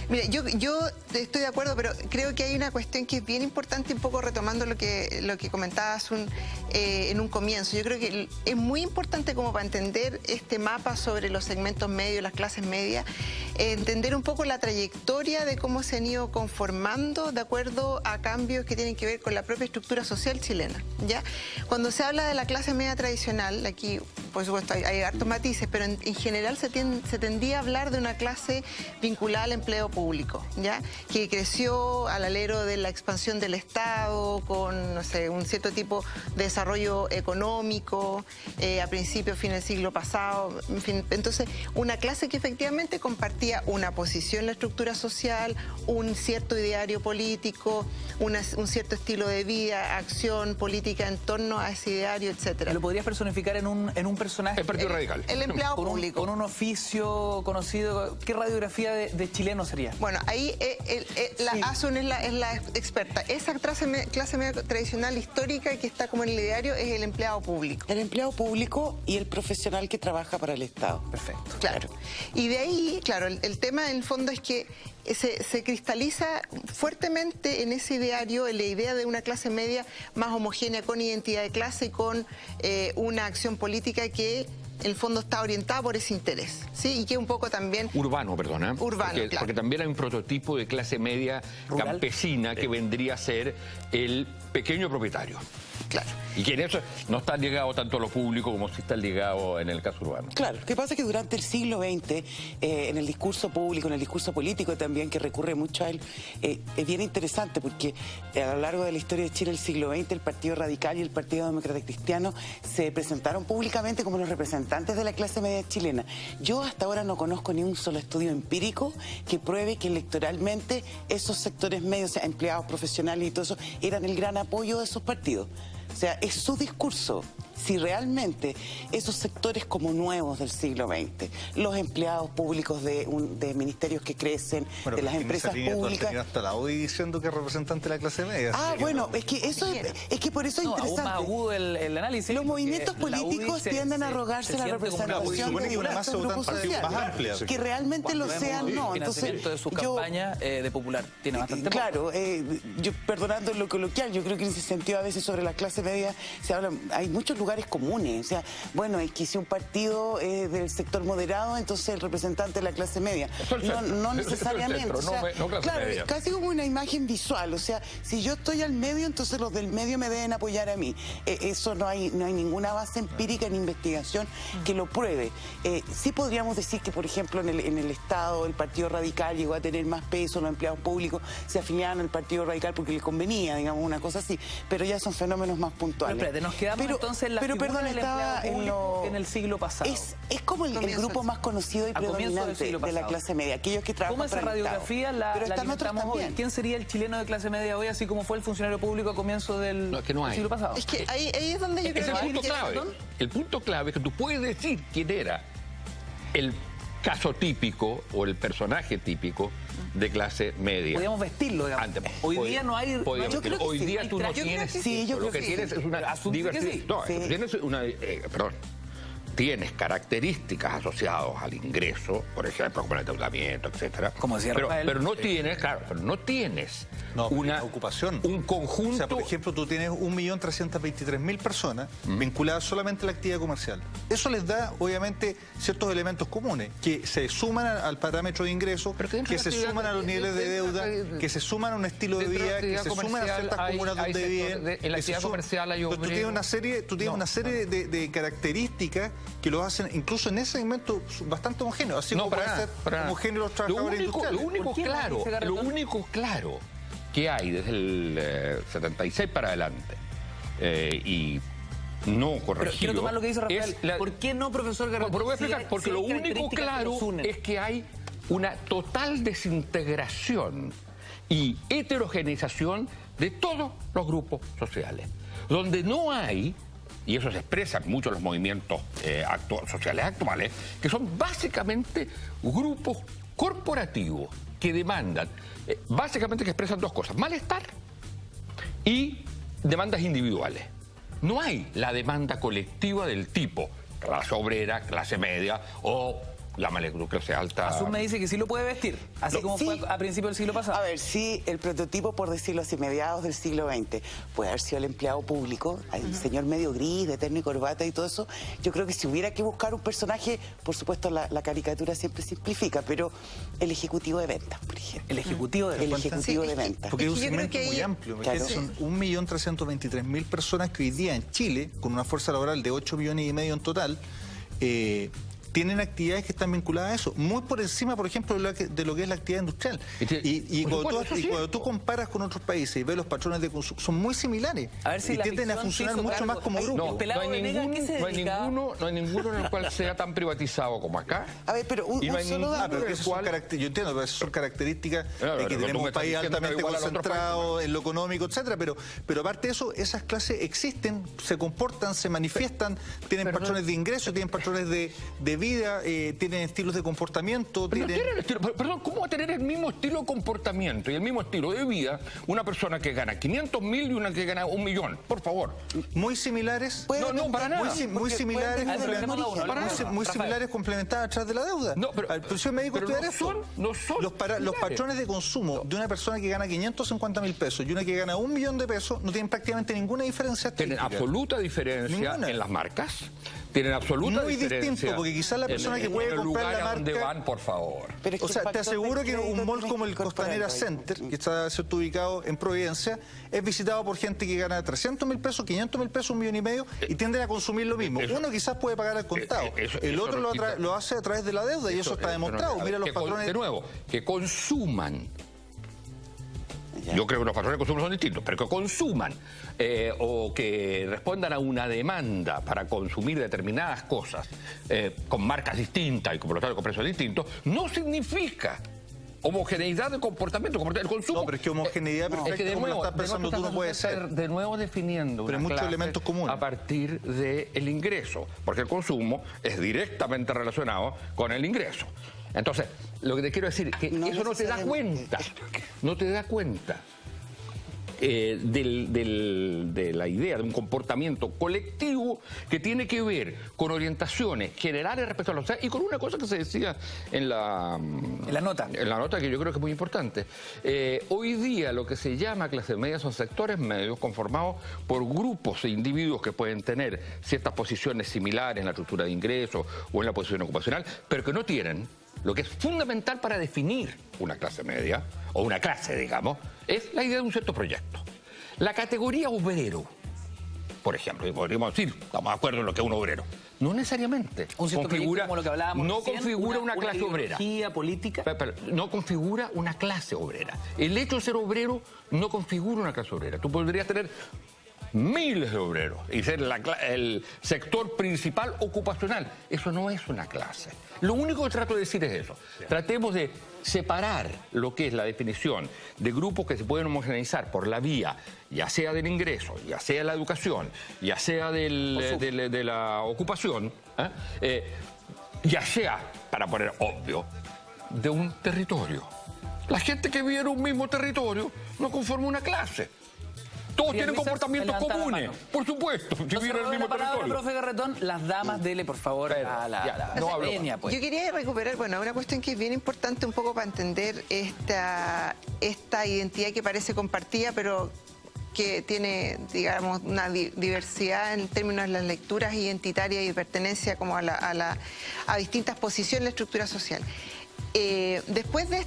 Mira, yo estoy de acuerdo, pero creo que hay una cuestión que es bien importante, un poco retomando lo que comentabas en un comienzo. Yo creo que es muy importante como para entender este mapa sobre los segmentos medios, las clases medias, entender un poco la trayectoria de cómo se han ido conformando de acuerdo a cambios que tienen que ver con la propia estructura social chilena, ¿ya? Cuando se habla de la clase media tradicional, aquí por supuesto hay hartos matices, pero en general se tendía a hablar de una clase vinculada al empleo público, ¿ya? Que creció al alero de la expansión del Estado, con, no sé, un cierto tipo de desarrollo económico, a principios, fin del siglo pasado, en fin. Entonces, una clase que efectivamente compartía una posición en la estructura social, un cierto ideario político, un cierto estilo de vida, acción política en torno a ese ideario, etcétera. ¿Lo podrías personificar en un personaje? El Partido Radical. El empleado público. Con un oficio conocido. ¿Qué radiografía de chileno sería? Bueno, ahí la Asun es la experta. Esa clase media tradicional histórica que está como en el ideario es el empleado público. El empleado público y el profesional que trabaja para el Estado. Perfecto. Claro. Y de ahí, claro, el tema en el fondo es que se cristaliza fuertemente en ese ideario la idea de una clase media más homogénea, con identidad de clase y con una acción política que en el fondo está orientada por ese interés, ¿sí? Y que un poco también... Urbano, perdona. Urbano, claro. Porque también hay un prototipo de clase media rural, campesina que vendría a ser el pequeño propietario. Claro. Y que en eso no está ligado tanto a lo público como si está ligado en el caso urbano. Claro, lo que pasa es que durante el siglo XX, en el discurso público, en el discurso político también, que recurre mucho a él, es bien interesante porque a lo largo de la historia de Chile del siglo XX, el Partido Radical y el Partido Demócrata Cristiano se presentaron públicamente como los representantes de la clase media chilena. Yo hasta ahora no conozco ni un solo estudio empírico que pruebe que electoralmente esos sectores medios, o sea, empleados profesionales y todo eso, eran el gran apoyo de esos partidos. O sea, es su discurso. Si realmente esos sectores como nuevos del siglo XX, los empleados públicos de ministerios que crecen, bueno, de las empresas públicas... hasta la UDI diciendo que es representante de la clase media. Ah, bueno, es que eso es que por eso es interesante. Aún más agudo el análisis. Los movimientos políticos tienden a arrogarse la representación de un grupo social. Que realmente lo sean, no. El financiamiento de su campaña de Popular tiene bastante claro, yo perdonando lo coloquial, yo creo que en ese sentido a veces sobre la clase media se habla, hay muchos lugares comunes, o sea, bueno, es que si un partido del sector moderado, entonces el representante de la clase media. No necesariamente. Centro, o sea, no clase claro, media. es casi como una imagen visual, o sea, si yo estoy al medio, entonces los del medio me deben apoyar a mí. Eso no hay ninguna base empírica en investigación que lo pruebe. Sí podríamos decir que, por ejemplo, en el Estado el Partido Radical llegó a tener más peso, los empleados públicos se afiliaban al Partido Radical porque les convenía, digamos, una cosa así, pero ya son fenómenos más puntuales. Pero espérate, nos quedamos entonces en la figura del empleado público en el siglo pasado. Es como el grupo más conocido y predominante de la clase media, aquellos que trabajan ¿Cómo esa para el radiografía Estado. la alimentamos hoy? ¿Quién sería el chileno de clase media hoy, así como fue el funcionario público a comienzos del siglo pasado? Es que ahí es donde yo creo que el punto clave. El punto clave es que tú puedes decir quién era el caso típico o el personaje típico de clase media. Podríamos vestirlo, digamos. Hoy día no hay... Yo creo que hoy sí. día tú no tienes... Sí, yo lo creo que que tienes sí. es una diversidad. No, tú tienes una... perdón. Tienes características asociadas al ingreso, por ejemplo, como el endeudamiento, etcétera. Como decía Rafael. Pero no tienes, claro, pero no tienes una ocupación. Un conjunto. O sea, por ejemplo, tú tienes 1.323.000 personas vinculadas solamente a la actividad comercial. Eso les da, obviamente, ciertos elementos comunes, que se suman al parámetro de ingreso, que se suman a los niveles de deuda, que se suman a un estilo de vida, que se suman a ciertas comunas donde viven. En la actividad comercial hay tú tienes una serie de características que lo hacen incluso en ese segmento bastante homogéneo, así como pueden ser homogéneos los trabajadores industriales. Lo único claro que hay desde el 76 para adelante y no corregido. Pero quiero tomar lo que dice Rafael. ¿Por qué no, profesor Garretón? Voy a explicar, porque lo único claro es que hay una total desintegración y heterogenización de todos los grupos sociales, donde no hay... Y eso se expresa en muchos de los movimientos sociales actuales, que son básicamente grupos corporativos que demandan, básicamente que expresan dos cosas, malestar y demandas individuales. No hay la demanda colectiva del tipo clase obrera, clase media o la clase alta. Azul me dice que sí lo puede vestir, así como fue a principios del siglo pasado. A ver, sí, el prototipo, por decirlo así, mediados del siglo XX, puede haber sido el empleado público, el señor medio gris, de terno y corbata y todo eso. Yo creo que si hubiera que buscar un personaje, por supuesto la caricatura siempre simplifica, pero el ejecutivo de ventas, por ejemplo. El ejecutivo de ventas. El ejecutivo de ventas. Porque es un segmento muy amplio. Claro. Son 1.323.000 personas que hoy día en Chile, con una fuerza laboral de 8,5 millones en total, tienen actividades que están vinculadas a eso, muy por encima, por ejemplo, de lo que es la actividad industrial. Y cuando tú comparas con otros países y ves los patrones de consumo, son muy similares. A ver si y tienden a funcionar mucho más como grupo. No hay ninguno en el cual sea tan privatizado como acá. A ver, pero yo entiendo, pero esas son características de que tenemos un país altamente concentrado en lo económico, etcétera, pero aparte de eso, esas clases existen, se comportan, se manifiestan, tienen patrones de ingreso, tienen patrones de vida vida, tienen estilos de comportamiento. Pero tienen... no tienen estilo, perdón, ¿cómo va a tener el mismo estilo de comportamiento y el mismo estilo de vida una persona que gana 500.000 y una que gana 1 millón? Por favor. Muy similares. No, para nada. Muy similares, muy similares complementadas atrás de la deuda. No, pero yo me dedico a estudiar no son los patrones de consumo de una persona que gana 550.000 pesos y una que gana 1 millón de pesos no tienen prácticamente ninguna diferencia. Tienen absoluta diferencia en las marcas. Tienen absoluta diferencia. Muy distinto, porque quizás la persona que puede comprar la marca... donde van, por favor. Pero o sea, te aseguro que un mall como el Costanera Center, que está ubicado en Providencia, es visitado por gente que gana 300.000 pesos, 500.000 pesos, 1,5 millones y tienden a consumir lo mismo. Uno quizás puede pagar al contado, el otro lo hace a través de la deuda y eso está demostrado. Mira los patrones... De nuevo, que consuman. Yo creo que los patrones de consumo son distintos, pero que consuman o que respondan a una demanda para consumir determinadas cosas con marcas distintas y por lo tanto con precios distintos, no significa homogeneidad de comportamiento. El consumo. No, pero es que homogeneidad perfecta, es que como lo estás pensando tú, no puede ser. De nuevo definiendo pero muchos elementos comunes a partir del ingreso, porque el consumo es directamente relacionado con el ingreso. Entonces, lo que te quiero decir es que eso no te da cuenta, de la idea de un comportamiento colectivo que tiene que ver con orientaciones generales respecto a la sociedad y con una cosa que se decía en la nota que yo creo que es muy importante. Hoy día lo que se llama clase media son sectores medios conformados por grupos e individuos que pueden tener ciertas posiciones similares en la estructura de ingresos o en la posición ocupacional, pero que no tienen lo que es fundamental para definir una clase media, o una clase, digamos, es la idea de un cierto proyecto. La categoría obrero, por ejemplo, podríamos decir, estamos de acuerdo en lo que es un obrero, no necesariamente un cierto configura, como lo que hablábamos no recién, configura una clase obrera. Política. Pero no configura una clase obrera. El hecho de ser obrero no configura una clase obrera. Tú podrías tener miles de obreros y ser el sector principal ocupacional. Eso no es una clase. Lo único que trato de decir es eso. Tratemos de separar lo que es la definición de grupos que se pueden homogeneizar por la vía, ya sea del ingreso, ya sea de la educación, ya sea de la ocupación, ya sea, para poner obvio, de un territorio. La gente que vive en un mismo territorio no conforma una clase. Todos tienen comportamientos comunes, por supuesto, si viven en el mismo territorio. Profe Garretón, las damas, dele por favor a la academia. Pues. Yo quería recuperar, una cuestión que es bien importante un poco para entender esta identidad que parece compartida, pero que tiene, digamos, una diversidad en términos de las lecturas identitarias y de pertenencia como a distintas posiciones en la estructura social. Después de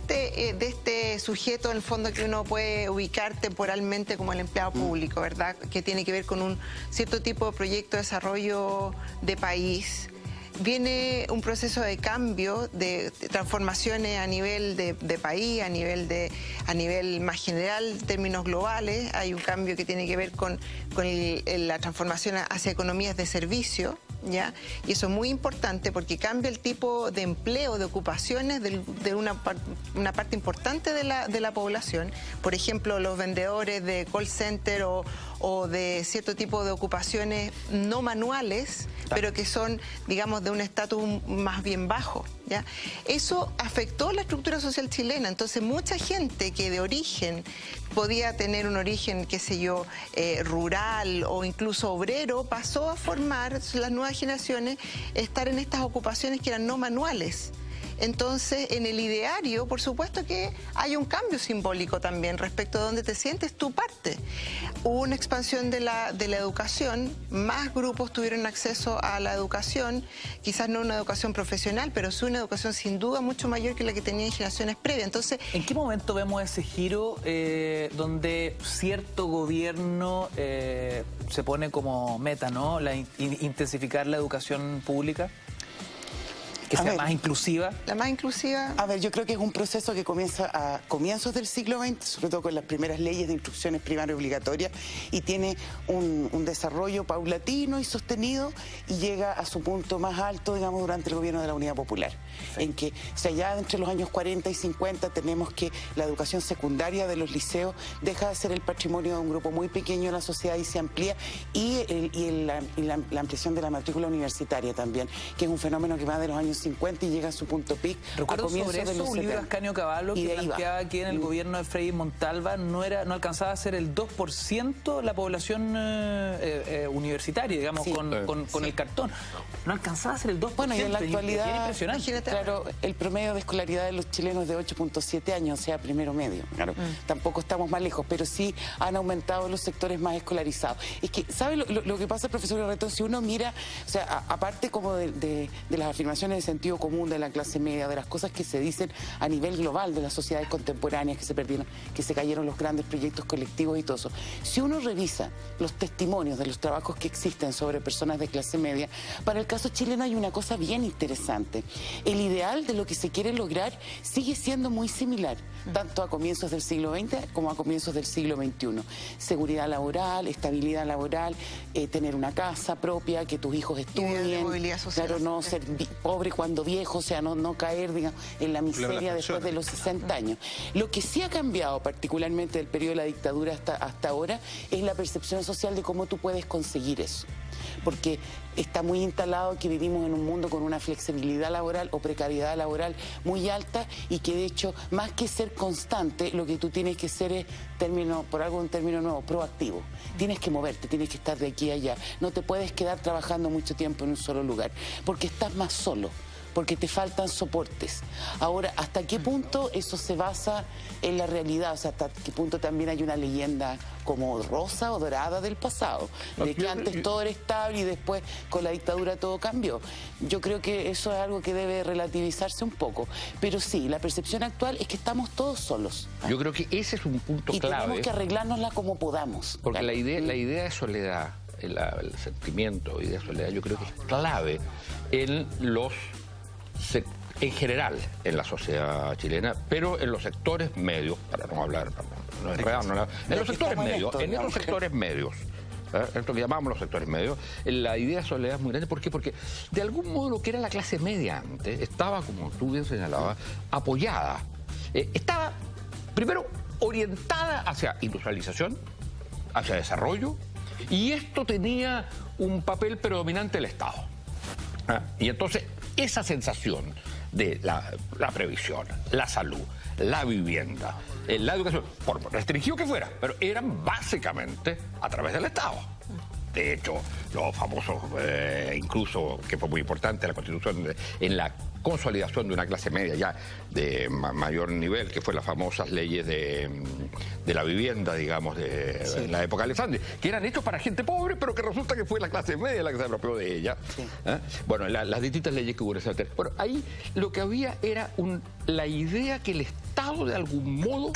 este sujeto, en el fondo, que uno puede ubicar temporalmente como el empleado público, ¿verdad? Que tiene que ver con un cierto tipo de proyecto de desarrollo de país, viene un proceso de cambio, de transformaciones a nivel de país, a nivel más general, en términos globales. Hay un cambio que tiene que ver con la transformación hacia economías de servicio, ¿ya? Y eso es muy importante porque cambia el tipo de empleo, de ocupaciones de una parte importante de la población. Por ejemplo, los vendedores de call center o de cierto tipo de ocupaciones no manuales, pero que son, digamos, de un estatus más bien bajo, ¿ya? Eso afectó la estructura social chilena. Entonces, mucha gente que de origen podía tener un origen, qué sé yo, rural o incluso obrero, pasó a formar, las nuevas generaciones, estar en estas ocupaciones que eran no manuales. Entonces, en el ideario, por supuesto que hay un cambio simbólico también respecto a dónde te sientes tu parte. Hubo una expansión de la educación, más grupos tuvieron acceso a la educación, quizás no una educación profesional, pero sí una educación sin duda mucho mayor que la que tenían generaciones previas. Entonces, ¿en qué momento vemos ese giro donde cierto gobierno se pone como meta, ¿no? Intensificar la educación pública? que sea más inclusiva? La más inclusiva. A ver, yo creo que es un proceso que comienza a comienzos del siglo XX, sobre todo con las primeras leyes de instrucciones primarias obligatorias, y tiene un desarrollo paulatino y sostenido y llega a su punto más alto, digamos, durante el gobierno de la Unidad Popular. Sí. En que, o sea, ya entre los años 40 y 50 tenemos que la educación secundaria de los liceos deja de ser el patrimonio de un grupo muy pequeño de la sociedad y se amplía, y la ampliación de la matrícula universitaria también, que es un fenómeno que va de los años 50 y llega a su punto peak. Recuerdo sobre eso un libro de Ascanio Cavallo que planteaba que en el gobierno de Frei Montalva no alcanzaba a ser el 2% la población universitaria, digamos, sí, con el cartón. No alcanzaba a ser el 2%. Bueno, y en la actualidad, impresionante. Claro, el promedio de escolaridad de los chilenos es de 8.7 años, o sea, primero medio. Claro, tampoco estamos más lejos, pero sí han aumentado los sectores más escolarizados. Es que, ¿sabe lo que pasa, profesor Garretón? Si uno mira, o sea, aparte como de las afirmaciones de sentido común de la clase media, de las cosas que se dicen a nivel global de las sociedades contemporáneas que se perdieron, que se cayeron los grandes proyectos colectivos y todo eso, si uno revisa los testimonios de los trabajos que existen sobre personas de clase media, para el caso chileno hay una cosa bien interesante. El ideal de lo que se quiere lograr sigue siendo muy similar, tanto a comienzos del siglo XX como a comienzos del siglo XXI. Seguridad laboral, estabilidad laboral, tener una casa propia, que tus hijos estudien, claro, no ser pobre cuando viejo, o sea, no caer, digamos, en la miseria después de los 60 años. Lo que sí ha cambiado, particularmente del periodo de la dictadura hasta ahora, es la percepción social de cómo tú puedes conseguir eso. Porque está muy instalado que vivimos en un mundo con una flexibilidad laboral o precariedad laboral muy alta, y que de hecho, más que ser constante, lo que tú tienes que ser es, por algo un término nuevo, proactivo. Tienes que moverte, tienes que estar de aquí a allá. No te puedes quedar trabajando mucho tiempo en un solo lugar, porque estás más solo, porque te faltan soportes. Ahora, ¿hasta qué punto eso se basa en la realidad? O sea, ¿hasta qué punto también hay una leyenda como rosa o dorada del pasado? De que antes todo era estable y después con la dictadura todo cambió. Yo creo que eso es algo que debe relativizarse un poco. Pero sí, la percepción actual es que estamos todos solos. Yo creo que ese es un punto clave. Y tenemos que arreglárnosla como podamos. Porque la idea de soledad, el sentimiento de soledad, yo creo que es clave en general en la sociedad chilena, pero en los sectores medios, para no hablar, en los sectores medios, en esos sectores medios, esto que llamamos los sectores medios, la idea de soledad es muy grande. ¿Por qué? Porque de algún modo lo que era la clase media antes estaba, como tú bien señalabas, apoyada, estaba primero orientada hacia industrialización, hacia desarrollo, y esto tenía un papel predominante del Estado. Y entonces esa sensación de la previsión, la salud, la vivienda, la educación, por restringido que fuera, pero eran básicamente a través del Estado. De hecho, los famosos, incluso, que fue muy importante la Constitución, en la consolidación de una clase media ya de mayor nivel, que fue las famosas leyes de la vivienda, digamos, en la época de Alessandri, que eran hechos para gente pobre, pero que resulta que fue la clase media la que se apropió de ella. Sí. Bueno, las distintas leyes que hubo en ese tema. Bueno, ahí lo que había era la idea que el Estado de algún modo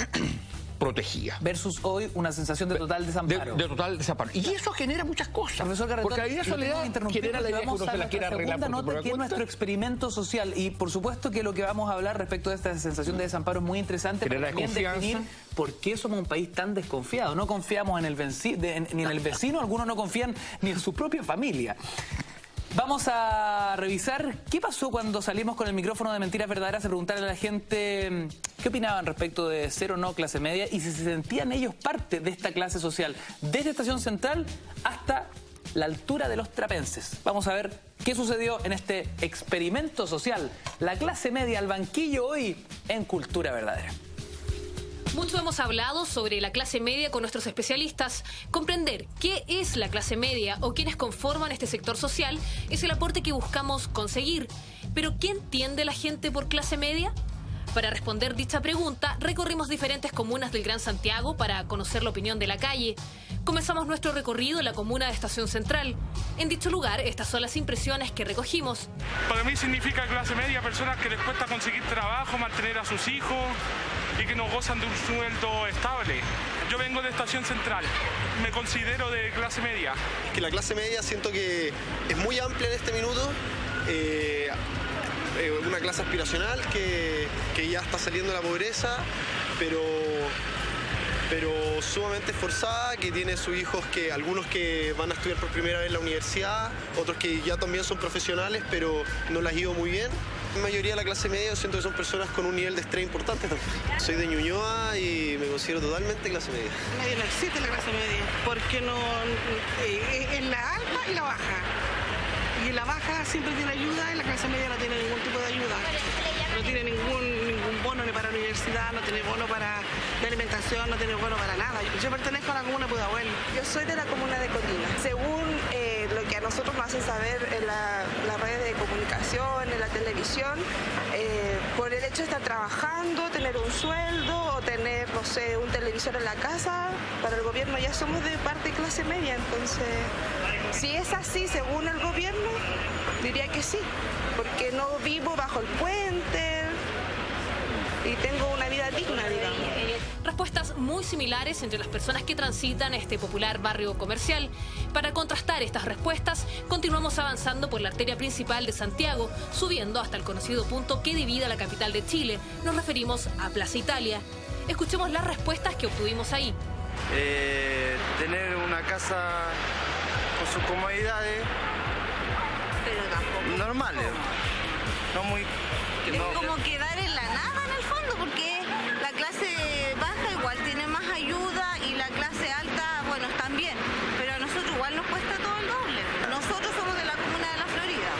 protegía. Versus hoy una sensación de total desamparo. De total desamparo. Y eso genera muchas cosas. Profesor Garretón, porque ahí la soledad genera la idea que uno se la quiere arreglar por su propia cuenta. Nuestro experimento social. Y por supuesto que lo que vamos a hablar respecto de esta sensación de desamparo es muy interesante para también definir por qué somos un país tan desconfiado. No confiamos ni en el vecino, algunos no confían ni en su propia familia. Vamos a revisar qué pasó cuando salimos con el micrófono de Mentiras Verdaderas a preguntarle a la gente qué opinaban respecto de ser o no clase media y si se sentían ellos parte de esta clase social, desde Estación Central hasta la altura de los trapenses. Vamos a ver qué sucedió en este experimento social. La clase media al banquillo hoy en Cultura Verdadera. Mucho hemos hablado sobre la clase media con nuestros especialistas. Comprender qué es la clase media o quiénes conforman este sector social es el aporte que buscamos conseguir. Pero ¿qué entiende la gente por clase media? Para responder dicha pregunta, recorrimos diferentes comunas del Gran Santiago para conocer la opinión de la calle. Comenzamos nuestro recorrido en la comuna de Estación Central. En dicho lugar, estas son las impresiones que recogimos. Para mí significa clase media personas que les cuesta conseguir trabajo, mantener a sus hijos y que no gozan de un sueldo estable. Yo vengo de Estación Central, me considero de clase media. Que la clase media siento que es muy amplia en este minuto. una clase aspiracional que ya está saliendo de la pobreza, pero sumamente esforzada, que tiene sus hijos, que algunos que van a estudiar por primera vez en la universidad, otros que ya también son profesionales, pero no les ha ido muy bien. La mayoría de la clase media yo siento que son personas con un nivel de estrés importante también. Soy de Ñuñoa y me considero totalmente clase media. Media no existe la clase media, porque no es la alta y la baja. Y en la baja siempre tiene ayuda, y la clase media no tiene ningún tipo de ayuda. No tiene ningún bono ni para la universidad, no tiene bono para la alimentación, no tiene bono para nada. Yo pertenezco a la comuna de Pudahuel. Yo soy de la comuna de Colina. Según lo que a nosotros nos hacen saber en las redes de comunicación, en la televisión, por el hecho de estar trabajando, tener un sueldo o tener, no sé, un televisor en la casa, para el gobierno ya somos de parte de clase media. Entonces, si es así, según el gobierno, diría que sí, porque no vivo bajo el puente y tengo una vida digna, digamos. Respuestas muy similares entre las personas que transitan este popular barrio comercial. Para contrastar estas respuestas, continuamos avanzando por la arteria principal de Santiago, subiendo hasta el conocido punto que divide a la capital de Chile. Nos referimos a Plaza Italia. Escuchemos las respuestas que obtuvimos ahí. Tener una casa con sus comodidades, pero tampoco normales, no muy... Es como quedar en la nada en el fondo, porque la clase baja igual tiene más ayuda y la clase alta, bueno, también, pero a nosotros igual nos cuesta todo el doble. Nosotros somos de la comuna de La Florida.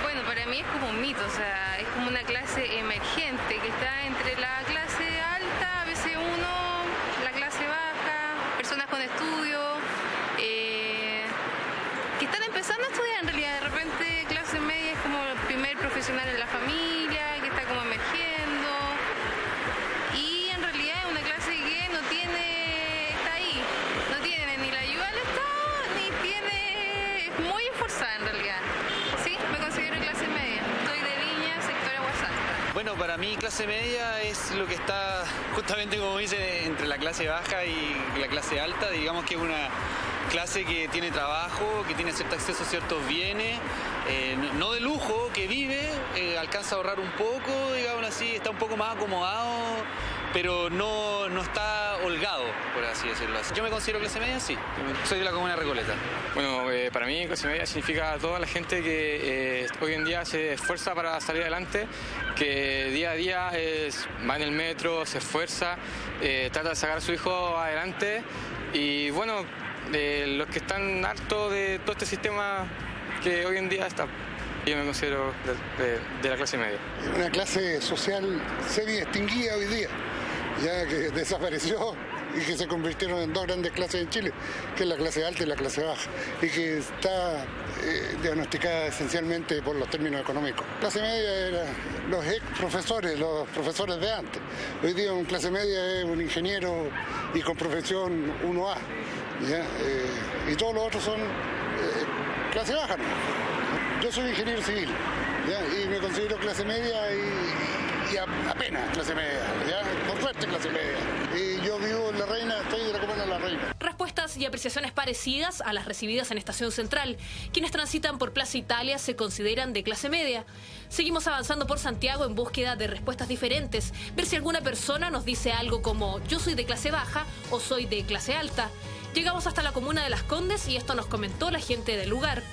Bueno, para mí es como un mito, o sea, es como una clase emergente que está entre la clase alta, ABC1, la clase baja, personas con estudio, que están empezando a estudiar en realidad. De repente clase media es como el primer profesional en la familia, que está como emergiendo, y en realidad es una clase que no tiene, está ahí, no tiene ni la ayuda del Estado, ni tiene, es muy esforzada en realidad. Sí, me considero clase media, estoy de Viña, sector Aguas Altas. Bueno, para mí clase media es lo que está justamente, como dice, entre la clase baja y la clase alta. Digamos que es una clase que tiene trabajo, que tiene cierto acceso a ciertos bienes, no de lujo, que vive, alcanza a ahorrar un poco, digamos así, está un poco más acomodado, pero no está holgado, por así decirlo. Yo me considero clase media, sí, soy de la comuna de Recoleta. Bueno, para mí clase media significa toda la gente que hoy en día se esfuerza para salir adelante, que día a día va en el metro, se esfuerza, trata de sacar a su hijo adelante, y bueno, los que están hartos de todo este sistema que hoy en día está. Yo me considero de la clase media. Una clase social semi-extinguida hoy día, ya que desapareció y que se convirtieron en dos grandes clases en Chile, que es la clase alta y la clase baja, y que está diagnosticada esencialmente por los términos económicos. Clase media era los ex profesores, los profesores de antes. Hoy día un clase media es un ingeniero y con profesión 1A. ¿Ya? Y todos los otros son clase baja, ¿no? Yo soy ingeniero civil, ¿ya? Y me considero clase media y apenas clase media, ¿ya? Por suerte clase media. Y yo vivo en La Reina, estoy de la comuna de La Reina. Respuestas y apreciaciones parecidas a las recibidas en Estación Central. Quienes transitan por Plaza Italia se consideran de clase media. Seguimos avanzando por Santiago en búsqueda de respuestas diferentes. Ver si alguna persona nos dice algo como yo soy de clase baja o soy de clase alta. Llegamos hasta la comuna de Las Condes y esto nos comentó la gente del lugar.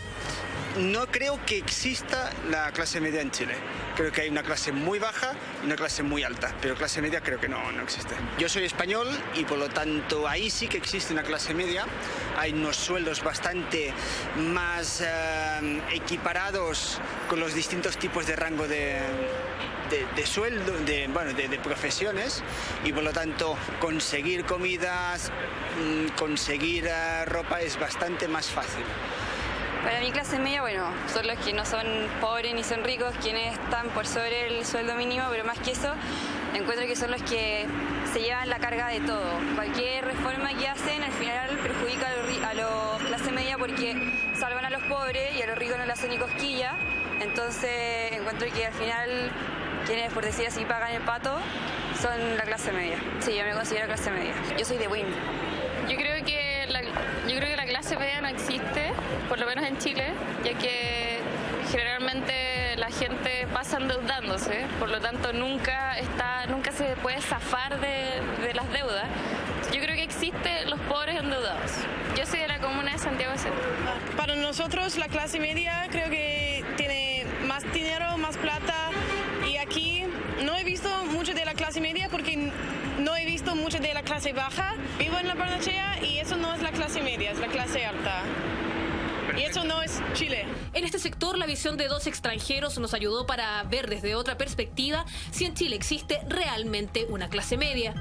No creo que exista la clase media en Chile. Creo que hay una clase muy baja y una clase muy alta, pero clase media creo que no existe. Yo soy español y por lo tanto ahí sí que existe una clase media. Hay unos sueldos bastante más equiparados con los distintos tipos de rango de sueldo, de profesiones, y por lo tanto conseguir comidas, conseguir ropa es bastante más fácil. Para mi clase media, bueno, son los que no son pobres ni son ricos, quienes están por sobre el sueldo mínimo, pero más que eso, encuentro que son los que se llevan la carga de todo. Cualquier reforma que hacen al final perjudica a los clase media porque salvan a los pobres y a los ricos no le hacen ni cosquilla. Entonces encuentro que al final quienes, por decir así, pagan el pato son la clase media. Sí, yo me considero clase media. Yo soy de Win. Yo creo que la clase media no existe, por lo menos en Chile, ya que generalmente la gente se pasa endeudándose, por lo tanto nunca se puede zafar de las deudas. Yo creo que existen los pobres endeudados. Yo soy de la comuna de Santiago de Centro. Para nosotros la clase media creo que tiene más dinero, más plata, y aquí no he visto mucho de la clase media porque no he visto mucho de la clase baja. Vivo en La Barnechea y eso no es la clase media, es la clase alta. Y eso no es Chile. En este sector, la visión de dos extranjeros nos ayudó para ver desde otra perspectiva si en Chile existe realmente una clase media.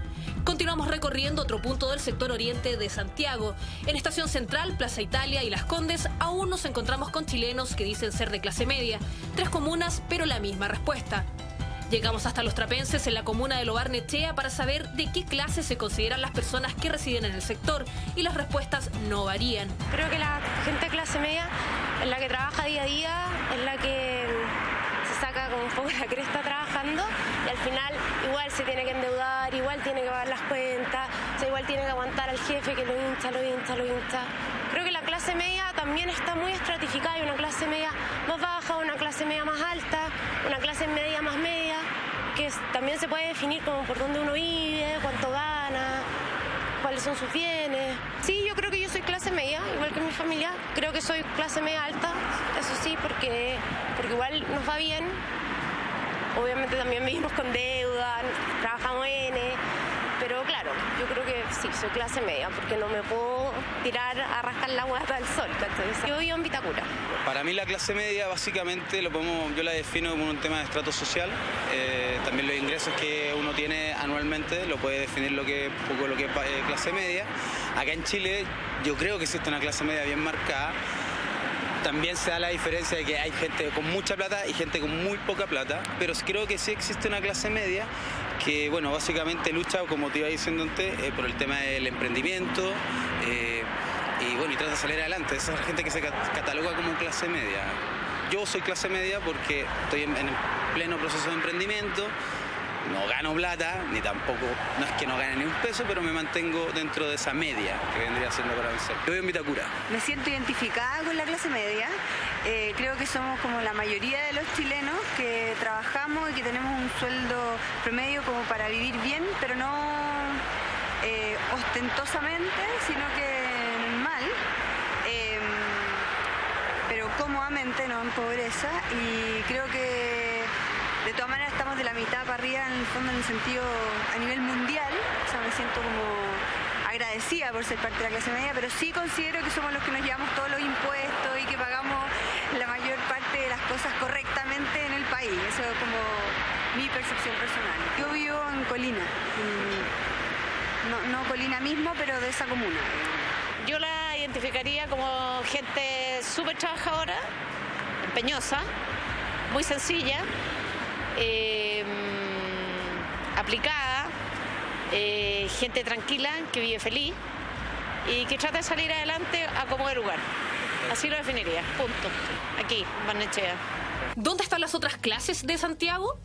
Continuamos recorriendo otro punto del sector oriente de Santiago. En Estación Central, Plaza Italia y Las Condes aún nos encontramos con chilenos que dicen ser de clase media. 3 comunas, pero la misma respuesta. Llegamos hasta Los Trapenses, en la comuna de Lo Barnechea, para saber de qué clase se consideran las personas que residen en el sector, y las respuestas no varían. Creo que la gente de clase media es la que trabaja día a día, es la que se saca como un poco la cresta trabajando, y al final igual se tiene que endeudar, igual tiene que pagar las cuentas, o sea, igual tiene que aguantar al jefe que lo hincha. Creo que la clase media también está muy estratificada. Hay una clase media más baja, una clase media más alta, una clase media más media, que también se puede definir como por dónde uno vive, cuánto gana, cuáles son sus bienes. Sí, yo creo que yo soy clase media, igual que mi familia. Creo que soy clase media alta, eso sí, porque igual nos va bien. Obviamente también vivimos con deuda, trabajamos pero claro, yo creo que sí, soy clase media, porque no me puedo tirar a rascar la guata al sol. Entonces, yo vivo en Vitacura. Para mí la clase media básicamente yo la defino como un tema de estrato social. También los ingresos que uno tiene anualmente lo puede definir lo que es clase media. Acá en Chile yo creo que existe una clase media bien marcada. También se da la diferencia de que hay gente con mucha plata y gente con muy poca plata, pero creo que sí existe una clase media que, bueno, básicamente lucha, como te iba diciendo antes, por el tema del emprendimiento y trata de salir adelante. Esa es la gente que se cataloga como clase media. Yo soy clase media porque estoy en pleno proceso de emprendimiento. No gano plata, ni tampoco, no es que no gane ni un peso, pero me mantengo dentro de esa media que vendría siendo para vencer. Yo vivo en Vitacura. Me siento identificada con la clase media. Creo que somos como la mayoría de los chilenos que trabajamos y que tenemos un sueldo promedio como para vivir bien, pero no ostentosamente, sino que normal. Pero cómodamente, no en pobreza. Y creo que de todas maneras estamos de la mitad para arriba, en el fondo, en el sentido a nivel mundial. O sea, me siento como agradecida por ser parte de la clase media, pero sí considero que somos los que nos llevamos todos los impuestos y que pagamos la mayor parte de las cosas correctamente en el país. Eso es como mi percepción personal. Yo vivo en Colina, no Colina mismo, pero de esa comuna. Yo la identificaría como gente súper trabajadora, empeñosa, muy sencilla, aplicada, gente tranquila, que vive feliz y que trata de salir adelante a como de lugar. Así lo definiría, punto. Aquí, Barnechea. ¿Dónde están las otras clases de Santiago?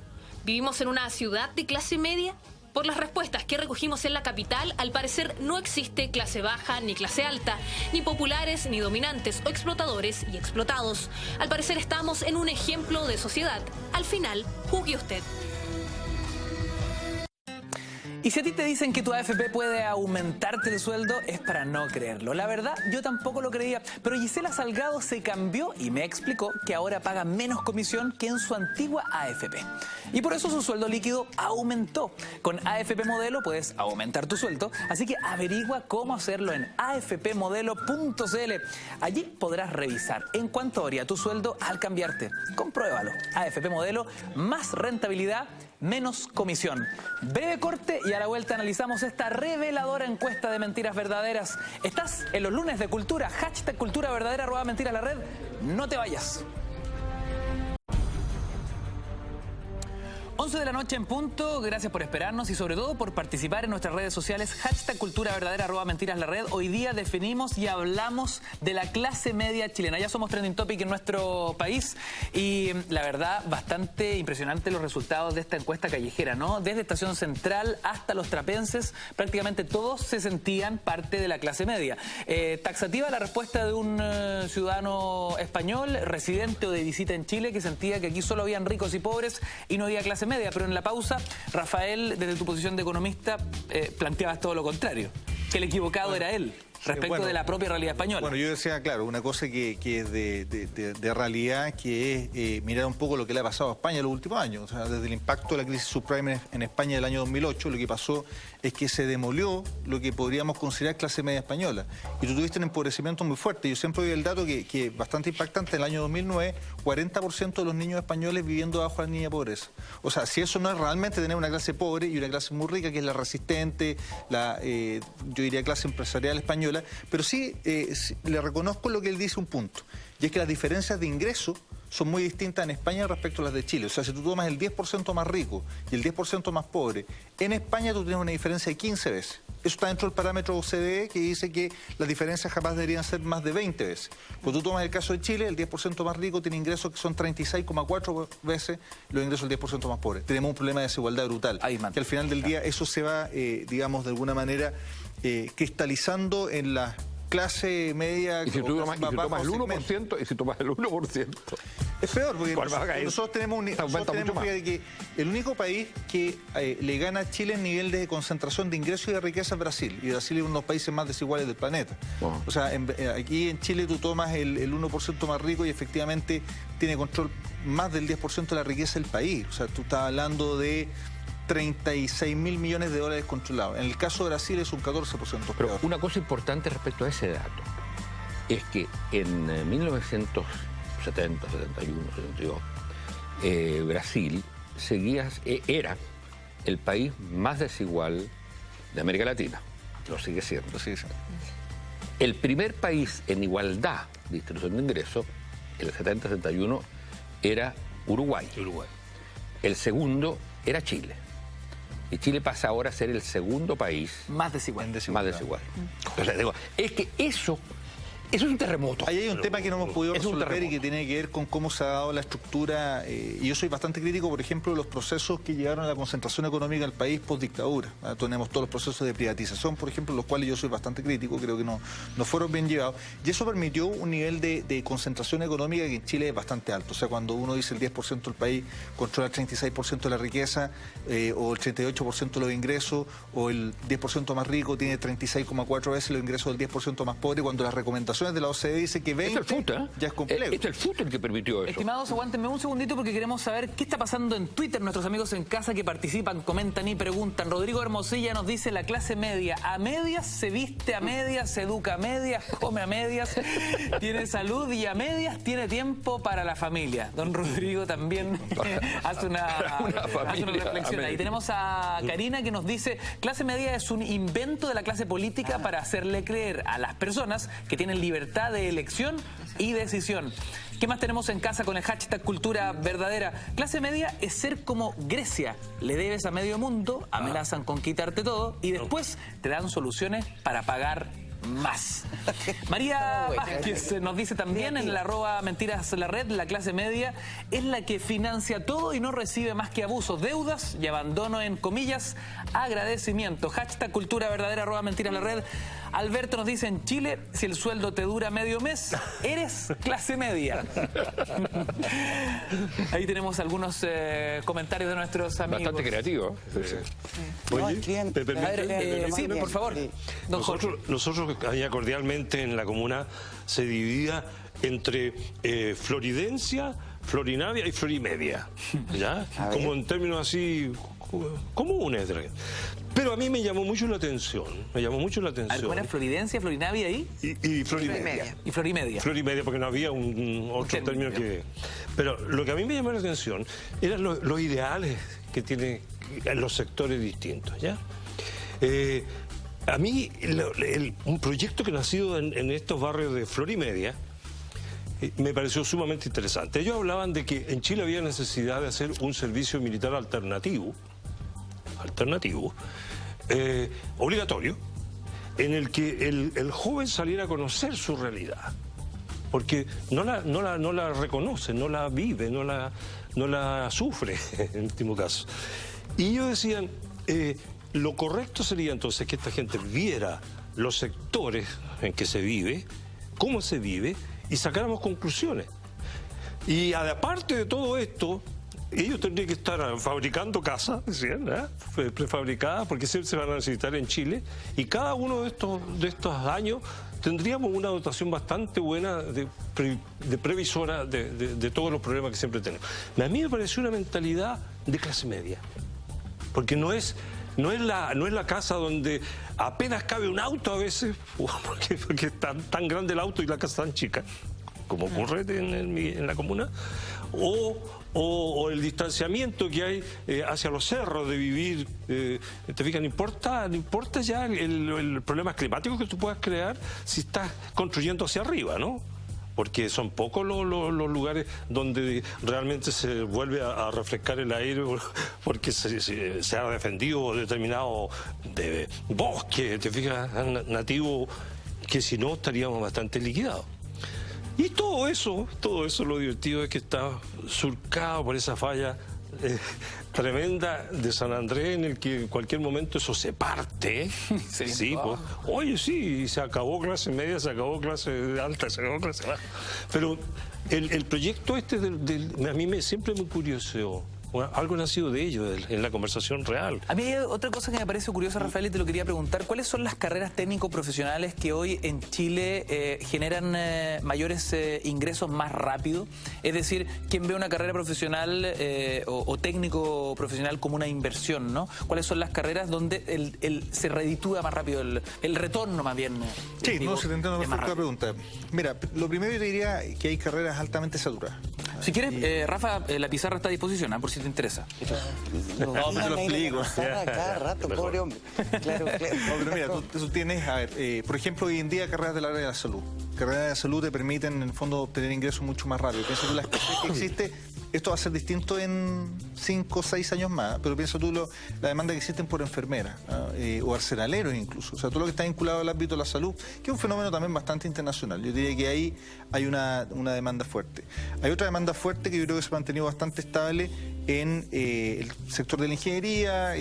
¿Vivimos en una ciudad de clase media? Por las respuestas que recogimos en la capital, al parecer no existe clase baja ni clase alta, ni populares ni dominantes, o explotadores y explotados. Al parecer estamos en un ejemplo de sociedad. Al final, juzgue usted. Y si a ti te dicen que tu AFP puede aumentarte el sueldo, es para no creerlo. La verdad, yo tampoco lo creía, pero Gisela Salgado se cambió y me explicó que ahora paga menos comisión que en su antigua AFP. Y por eso su sueldo líquido aumentó. Con AFP Modelo puedes aumentar tu sueldo, así que averigua cómo hacerlo en afpmodelo.cl. Allí podrás revisar en cuánto varía tu sueldo al cambiarte. Compruébalo. AFP Modelo, más rentabilidad, menos comisión. Breve corte y a la vuelta analizamos esta reveladora encuesta de mentiras verdaderas. Estás en los lunes de Cultura, hashtag Cultura Verdadera, @mentiras la red. No te vayas. 11 de la noche en punto, gracias por esperarnos y sobre todo por participar en nuestras redes sociales, #culturaverdadera, @mentiras_la_red. Hoy día definimos y hablamos de la clase media chilena. Ya somos trending topic en nuestro país y la verdad, bastante impresionante los resultados de esta encuesta callejera, ¿no? Desde Estación Central hasta los trapenses, prácticamente todos se sentían parte de la clase media. Taxativa la respuesta de un ciudadano español, residente o de visita en Chile, que sentía que aquí solo habían ricos y pobres y no había clase media, pero en la pausa, Rafael, desde tu posición de economista, planteabas todo lo contrario, que el equivocado era él, respecto de la propia realidad española. Bueno, yo decía, claro, una cosa que es de realidad, que es mirar un poco lo que le ha pasado a España en los últimos años. O sea, desde el impacto de la crisis subprime en España del año 2008, lo que pasó es que se demolió lo que podríamos considerar clase media española. Y tú tuviste un empobrecimiento muy fuerte. Yo siempre doy el dato que es bastante impactante. En el año 2009, 40% de los niños españoles viviendo bajo la línea de pobreza. O sea, si eso no es realmente tener una clase pobre y una clase muy rica, que es la resistente, yo diría clase empresarial española, pero sí le reconozco lo que él dice un punto, y es que las diferencias de ingreso son muy distintas en España respecto a las de Chile. O sea, si tú tomas el 10% más rico y el 10% más pobre, en España tú tienes una diferencia de 15 veces. Eso está dentro del parámetro OCDE, que dice que las diferencias jamás deberían ser más de 20 veces. Cuando tú tomas el caso de Chile, el 10% más rico tiene ingresos que son 36,4 veces los ingresos del 10% más pobre. Tenemos un problema de desigualdad brutal, que al final del día eso se va, digamos, de alguna manera cristalizando en la clase media. Y si tú tomas el 1%, y si tomas el 1%. Es peor, porque nosotros tenemos que el único país que le gana a Chile en nivel de concentración de ingresos y de riqueza es Brasil. Y Brasil es uno de los países más desiguales del planeta. O sea, aquí en Chile tú tomas el 1% más rico y efectivamente tiene control más del 10% de la riqueza del país. O sea, tú estás hablando de 36.000 millones de dólares controlados. En el caso de Brasil es un 14%. Pero una cosa importante respecto a ese dato es que en 1970, 71, 72, Brasil era el país más desigual de América Latina. Lo sigue siendo. El primer país en igualdad de distribución de ingresos, en el 70-71, era Uruguay. El segundo era Chile. Y Chile pasa ahora a ser el segundo país más desigual. O sea, digo, es que eso es un terremoto. Ahí hay un tema que no hemos podido resolver y que tiene que ver con cómo se ha dado la estructura. Y yo soy bastante crítico, por ejemplo, de los procesos que llegaron a la concentración económica del país post-dictadura. Tenemos todos los procesos de privatización, por ejemplo, los cuales yo soy bastante crítico, creo que no fueron bien llevados. Y eso permitió un nivel de concentración económica que en Chile es bastante alto. O sea, cuando uno dice el 10% del país controla el 36% de la riqueza, o el 38% de los ingresos, o el 10% más rico tiene 36,4 veces los ingresos del 10% más pobre, cuando las recomendaciones de la OCDE dice que 20 ya es complejo. Es el FUT el que permitió eso. Estimados, aguántenme un segundito porque queremos saber qué está pasando en Twitter. Nuestros amigos en casa que participan, comentan y preguntan. Rodrigo Hermosilla nos dice: la clase media a medias se viste a medias, se educa a medias, come a medias, tiene salud y a medias tiene tiempo para la familia. Don Rodrigo también hace una reflexión. Ahí tenemos a Karina que nos dice: clase media es un invento de la clase política para hacerle creer a las personas que tienen libertad de elección y decisión. ¿Qué más tenemos en casa con el #cultura verdadera? Clase media es ser como Grecia. Le debes a medio mundo, amenazan con quitarte todo y después te dan soluciones para pagar más. María Vázquez nos dice también en el @mentiras_la_red: la clase media es la que financia todo y no recibe más que abusos, deudas y abandono, en comillas, agradecimiento. #cultura verdadera @mentiras_la_red. Alberto nos dice: en Chile, si el sueldo te dura medio mes, eres clase media. Ahí tenemos algunos comentarios de nuestros amigos. Bastante creativo. Sí, por favor. Nosotros allá cordialmente en la comuna se dividía entre Floridencia, Florinavia y Florimedia, ¿ya? Como en términos así comunes. Pero a mí me llamó mucho la atención. ¿Cuál era Floridencia, Florinavia y Florimedia? Y Florimedia. Florimedia, porque no había otro término que... Pero lo que a mí me llamó la atención eran los ideales que tienen los sectores distintos, ¿ya? A mí, un proyecto que ha nacido en estos barrios de Florimedia me pareció sumamente interesante. Ellos hablaban de que en Chile había necesidad de hacer un servicio militar alternativo, obligatorio, en el que el joven saliera a conocer su realidad, porque no la reconoce, no la vive, no la sufre, en último caso. Y ellos decían, lo correcto sería entonces que esta gente viera los sectores en que se vive, cómo se vive, y sacáramos conclusiones. Y aparte de todo esto, ellos tendrían que estar fabricando casas, decían, prefabricadas, porque siempre se van a necesitar en Chile, y cada uno de estos años tendríamos una dotación bastante buena de previsora de todos los problemas que siempre tenemos. A mí me pareció una mentalidad de clase media, porque no es la casa donde apenas cabe un auto a veces, porque es tan grande el auto y la casa tan chica, como ocurre en la comuna, o el distanciamiento que hay hacia los cerros de vivir. Te fijas, no importa ya el problema climático que tú puedas crear si estás construyendo hacia arriba, ¿no? Porque son pocos los lugares donde realmente se vuelve a refrescar el aire porque se ha defendido determinado bosque, te fijas, nativo, que si no estaríamos bastante liquidados. Y todo eso lo divertido es que está surcado por esa falla tremenda de San Andrés, en el que en cualquier momento eso se parte. Sí, pues, oye, sí, se acabó clase media, se acabó clase alta, se acabó clase baja. Pero el proyecto a mí siempre me curioseó. Algo nacido de ello, en la conversación real. A mí hay otra cosa que me parece curiosa, Rafael, y te lo quería preguntar. ¿Cuáles son las carreras técnico-profesionales que hoy en Chile generan mayores ingresos más rápido? Es decir, ¿quién ve una carrera profesional o técnico-profesional como una inversión, ¿no? ¿Cuáles son las carreras donde se reditúa más rápido el retorno, más bien? Sí, no, se te entiende perfecto la pregunta. Mira, lo primero yo te diría que hay carreras altamente saturadas. Si quieres, Rafa, la pizarra está a disposición, por si te interesa. No, te lo explico. Cada rato, pobre hombre. Claro. No, pero mira, tú tienes, a ver, por ejemplo, hoy en día carreras del área de la salud. Carreras de la salud te permiten, en el fondo, obtener ingresos mucho más rápido. Piensa tú la escasez que existe. Esto va a ser distinto en 5 o 6 años más, pero piensa tú la demanda que existen por enfermeras o arsenaleros incluso. O sea, todo lo que está vinculado al ámbito de la salud, que es un fenómeno también bastante internacional. Yo diría que ahí hay una demanda fuerte. Hay otra demanda fuerte que yo creo que se ha mantenido bastante estable en el sector de la ingeniería,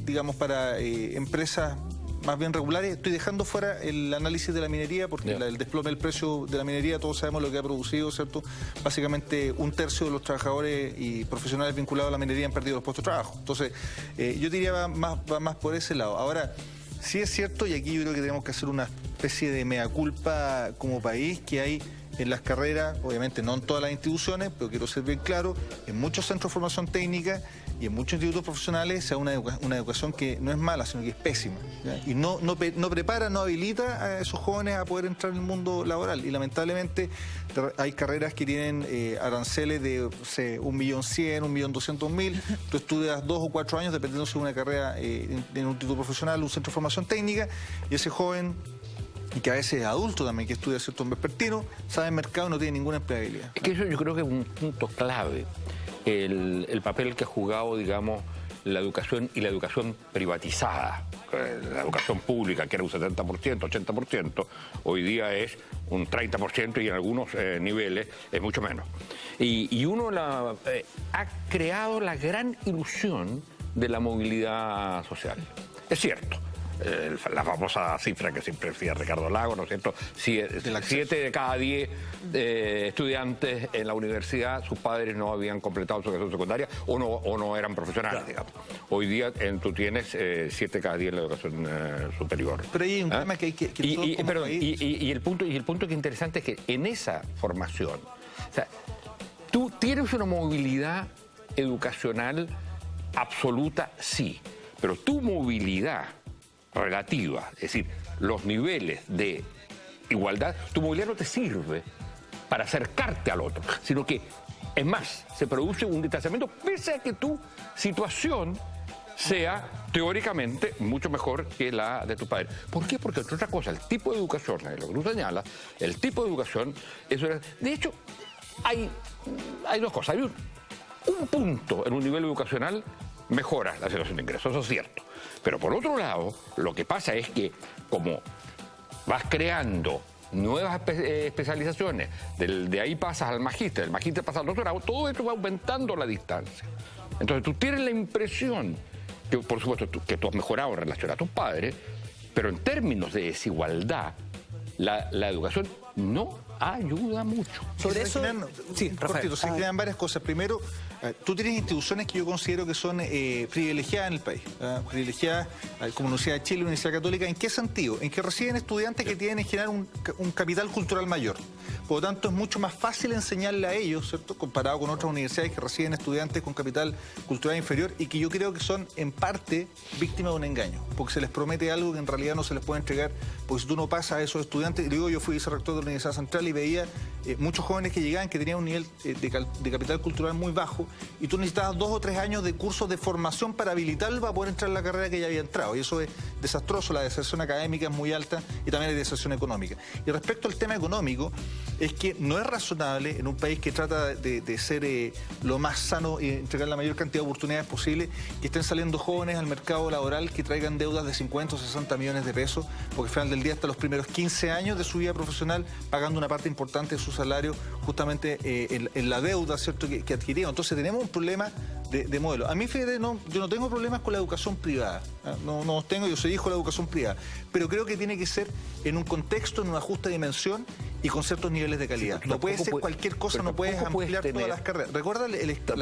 digamos, para empresas más bien regulares. Estoy dejando fuera el análisis de la minería porque el desplome del precio de la minería, todos sabemos lo que ha producido, ¿cierto? Básicamente 1/3 de los trabajadores y profesionales vinculados a la minería han perdido los puestos de trabajo. Entonces, yo diría va más por ese lado. Ahora, sí es cierto, y aquí yo creo que tenemos que hacer una especie de mea culpa como país, que hay en las carreras, obviamente no en todas las instituciones, pero quiero ser bien claro, en muchos centros de formación técnica y en muchos institutos profesionales se da una educación que no es mala, sino que es pésima, ¿ya? Y no prepara, no habilita a esos jóvenes a poder entrar en el mundo laboral. Y lamentablemente hay carreras que tienen aranceles de, no sé, 1.100.000, 1.200.000. Tú estudias 2 o 4 años, dependiendo de una carrera en un instituto profesional, un centro de formación técnica, y ese joven, y que a veces es adulto también, que estudia cierto vespertino, sabe el mercado y no tiene ninguna empleabilidad. Es que eso yo creo que es un punto clave, el papel que ha jugado, digamos, la educación y la educación privatizada. La educación pública, que era un 70%, 80%, hoy día es un 30% y en algunos niveles es mucho menos. Y uno ha creado la gran ilusión de la movilidad social. Es cierto. La famosa cifra que siempre decía Ricardo Lago, ¿no es cierto? 7 de cada 10 estudiantes en la universidad, sus padres no habían completado su educación secundaria o no eran profesionales, digamos. Hoy día tú tienes 7 de cada 10 en la educación superior. Pero hay un tema que hay que y el punto que es interesante es que en esa formación, o sea, tú tienes una movilidad educacional absoluta, sí, pero tu movilidad relativa, es decir, los niveles de igualdad, tu movilidad no te sirve para acercarte al otro, sino que, es más, se produce un distanciamiento pese a que tu situación sea teóricamente mucho mejor que la de tu padre. ¿Por qué? Porque, entre otras cosas, el tipo de educación, lo que tú señalas, el tipo de educación, eso era... De hecho, hay dos cosas. Hay un punto en un nivel educacional mejora la situación de ingresos, eso es cierto. Pero por otro lado, lo que pasa es que como vas creando nuevas especializaciones, de ahí pasas al magíster, del magíster pasas al doctorado, todo esto va aumentando la distancia. Entonces tú tienes la impresión que, por supuesto, que tú has mejorado en relación a tus padres, pero en términos de desigualdad, la educación no ayuda mucho. Sobre eso, sí, cortito, se crean varias cosas. Primero, tú tienes instituciones que yo considero que son privilegiadas en el país, privilegiadas como Universidad de Chile, Universidad Católica. ¿En qué sentido? En que reciben estudiantes que tienen en general un capital cultural mayor. Por lo tanto, es mucho más fácil enseñarle a ellos, ¿cierto?, comparado con otras universidades que reciben estudiantes con capital cultural inferior y que yo creo que son, en parte, víctimas de un engaño, porque se les promete algo que en realidad no se les puede entregar, porque si tú no pasas a esos estudiantes, digo, yo fui vicerrector de la Universidad Central y veía muchos jóvenes que llegaban que tenían un nivel de capital cultural muy bajo y tú necesitabas 2 o 3 años de cursos de formación para habilitarlo para poder entrar en la carrera que ya había entrado, y eso es desastroso. La deserción académica es muy alta y también hay deserción económica. Y respecto al tema económico, es que no es razonable en un país que trata de ser lo más sano y entregar la mayor cantidad de oportunidades posible, que estén saliendo jóvenes al mercado laboral que traigan deudas de 50 o 60 millones de pesos, porque al final del día hasta los primeros 15 años de su vida profesional pagando una parte importante de su salario justamente en la deuda, ¿cierto?, que adquirieron. Entonces tenemos un problema de modelo. A mí, fíjate, yo no tengo problemas con la educación privada, no los tengo, yo soy hijo de la educación privada, pero creo que tiene que ser en un contexto, en una justa dimensión y con ciertos niveles de calidad. No puede ser cualquier cosa, no puedes ampliar todas las carreras. Recuerda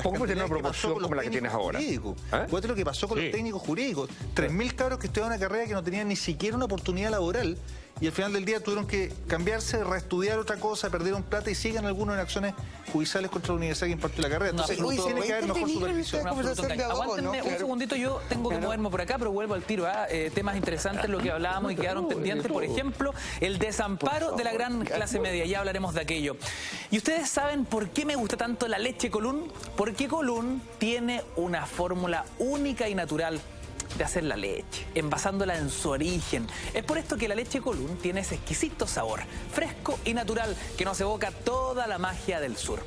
¿Cómo puedes tener una proporción como la que tienes ahora? Recuerda lo que pasó con los técnicos jurídicos. 3.000 cabros que estudiaban una carrera que no tenían ni siquiera una oportunidad laboral y al final del día tuvieron que cambiarse, reestudiar otra cosa, perdieron plata y siguen algunos en acciones judiciales contra la universidad que impartió la carrera. Entonces, tiene que haber mejor supervisión. Aguántenme un segundito, yo tengo que moverme por acá, pero vuelvo al tiro. Temas interesantes, lo que hablábamos y quedaron pendientes, por ejemplo, el desamparo de la gran clase media. Ya hablaremos de aquello. ¿Y ustedes saben por qué me gusta tanto la leche Colún? Porque Colún tiene una fórmula única y natural de hacer la leche, envasándola en su origen. Es por esto que la leche Colún tiene ese exquisito sabor, fresco y natural, que nos evoca toda la magia del sur.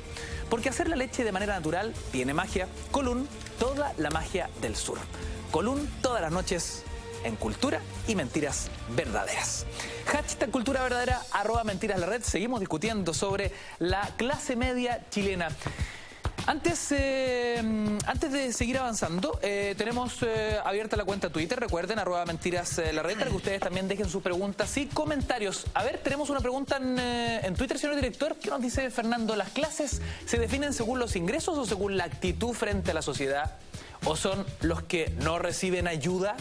Porque hacer la leche de manera natural tiene magia. Colún, toda la magia del sur. Colún, todas las noches en Cultura y Mentiras Verdaderas. Hashtag Cultura Verdadera, @Mentiras la Red. Seguimos discutiendo sobre la clase media chilena. Antes de seguir avanzando, tenemos abierta la cuenta Twitter, recuerden, @Mentiras la Red, para que ustedes también dejen sus preguntas y comentarios. A ver, tenemos una pregunta en Twitter, señor director. ¿Qué nos dice Fernando? ¿Las clases se definen según los ingresos o según la actitud frente a la sociedad? ¿O son los que no reciben ayuda?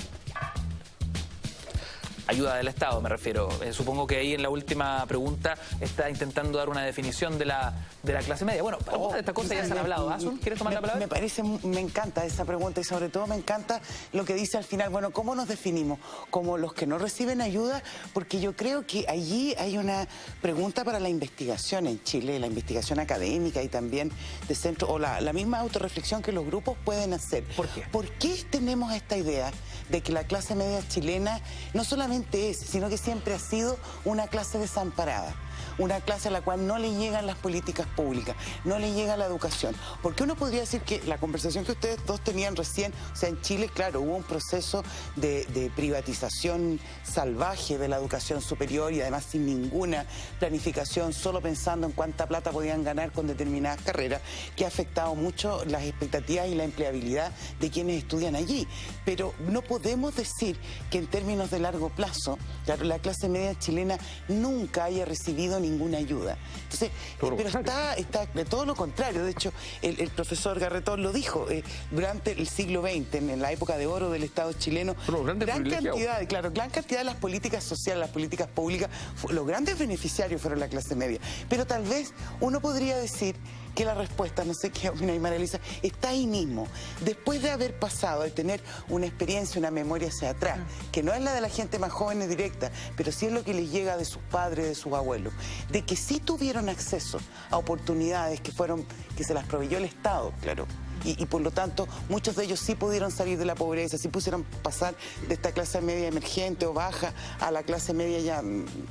Ayuda del Estado, me refiero. Supongo que ahí en la última pregunta está intentando dar una definición de la clase media. Bueno, de estas cosas ya se han hablado. Asun, ¿quieres tomar la palabra? Me encanta esa pregunta y sobre todo me encanta lo que dice al final. Bueno, ¿cómo nos definimos? Como los que no reciben ayuda, porque yo creo que allí hay una pregunta para la investigación en Chile, la investigación académica y también de centro, o la misma autorreflexión que los grupos pueden hacer. ¿Por qué? ¿Por qué tenemos esta idea de que la clase media chilena no solamente es, sino que siempre ha sido una clase desamparada? Una clase a la cual no le llegan las políticas públicas, no le llega la educación. Porque uno podría decir que la conversación que ustedes dos tenían recién, o sea, en Chile, claro, hubo un proceso de privatización salvaje de la educación superior y además sin ninguna planificación, solo pensando en cuánta plata podían ganar con determinadas carreras, que ha afectado mucho las expectativas y la empleabilidad de quienes estudian allí. Pero no podemos decir que en términos de largo plazo, claro, la clase media chilena nunca haya recibido ninguna ayuda. Entonces, pero está de todo lo contrario. De hecho, el profesor Garretón lo dijo, durante el siglo XX, en la época de oro del Estado chileno, gran cantidad de las políticas sociales, las políticas públicas, los grandes beneficiarios fueron la clase media. Pero tal vez uno podría decir que la respuesta, no sé qué opina María Elisa, está ahí mismo. Después de haber pasado, de tener una experiencia, una memoria hacia atrás, que no es la de la gente más joven y directa, pero sí es lo que les llega de sus padres, de sus abuelos, de que sí tuvieron acceso a oportunidades que se las proveyó el Estado, claro, y por lo tanto muchos de ellos sí pudieron salir de la pobreza, sí pudieron pasar de esta clase media emergente o baja a la clase media ya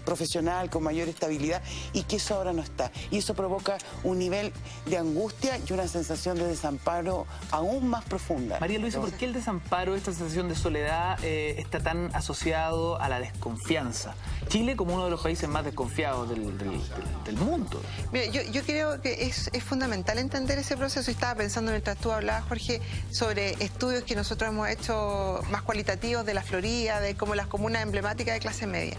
profesional con mayor estabilidad, y que eso ahora no está. Y eso provoca un nivel de angustia y una sensación de desamparo aún más profunda. María Luisa, ¿por qué el desamparo, esta sensación de soledad está tan asociado a la desconfianza? Chile como uno de los países más desconfiados del mundo. Mira, yo creo que es fundamental entender ese proceso, y estaba pensando mientras tú hablabas, Jorge, sobre estudios que nosotros hemos hecho más cualitativos de la Florida, de como las comunas emblemáticas de clase media.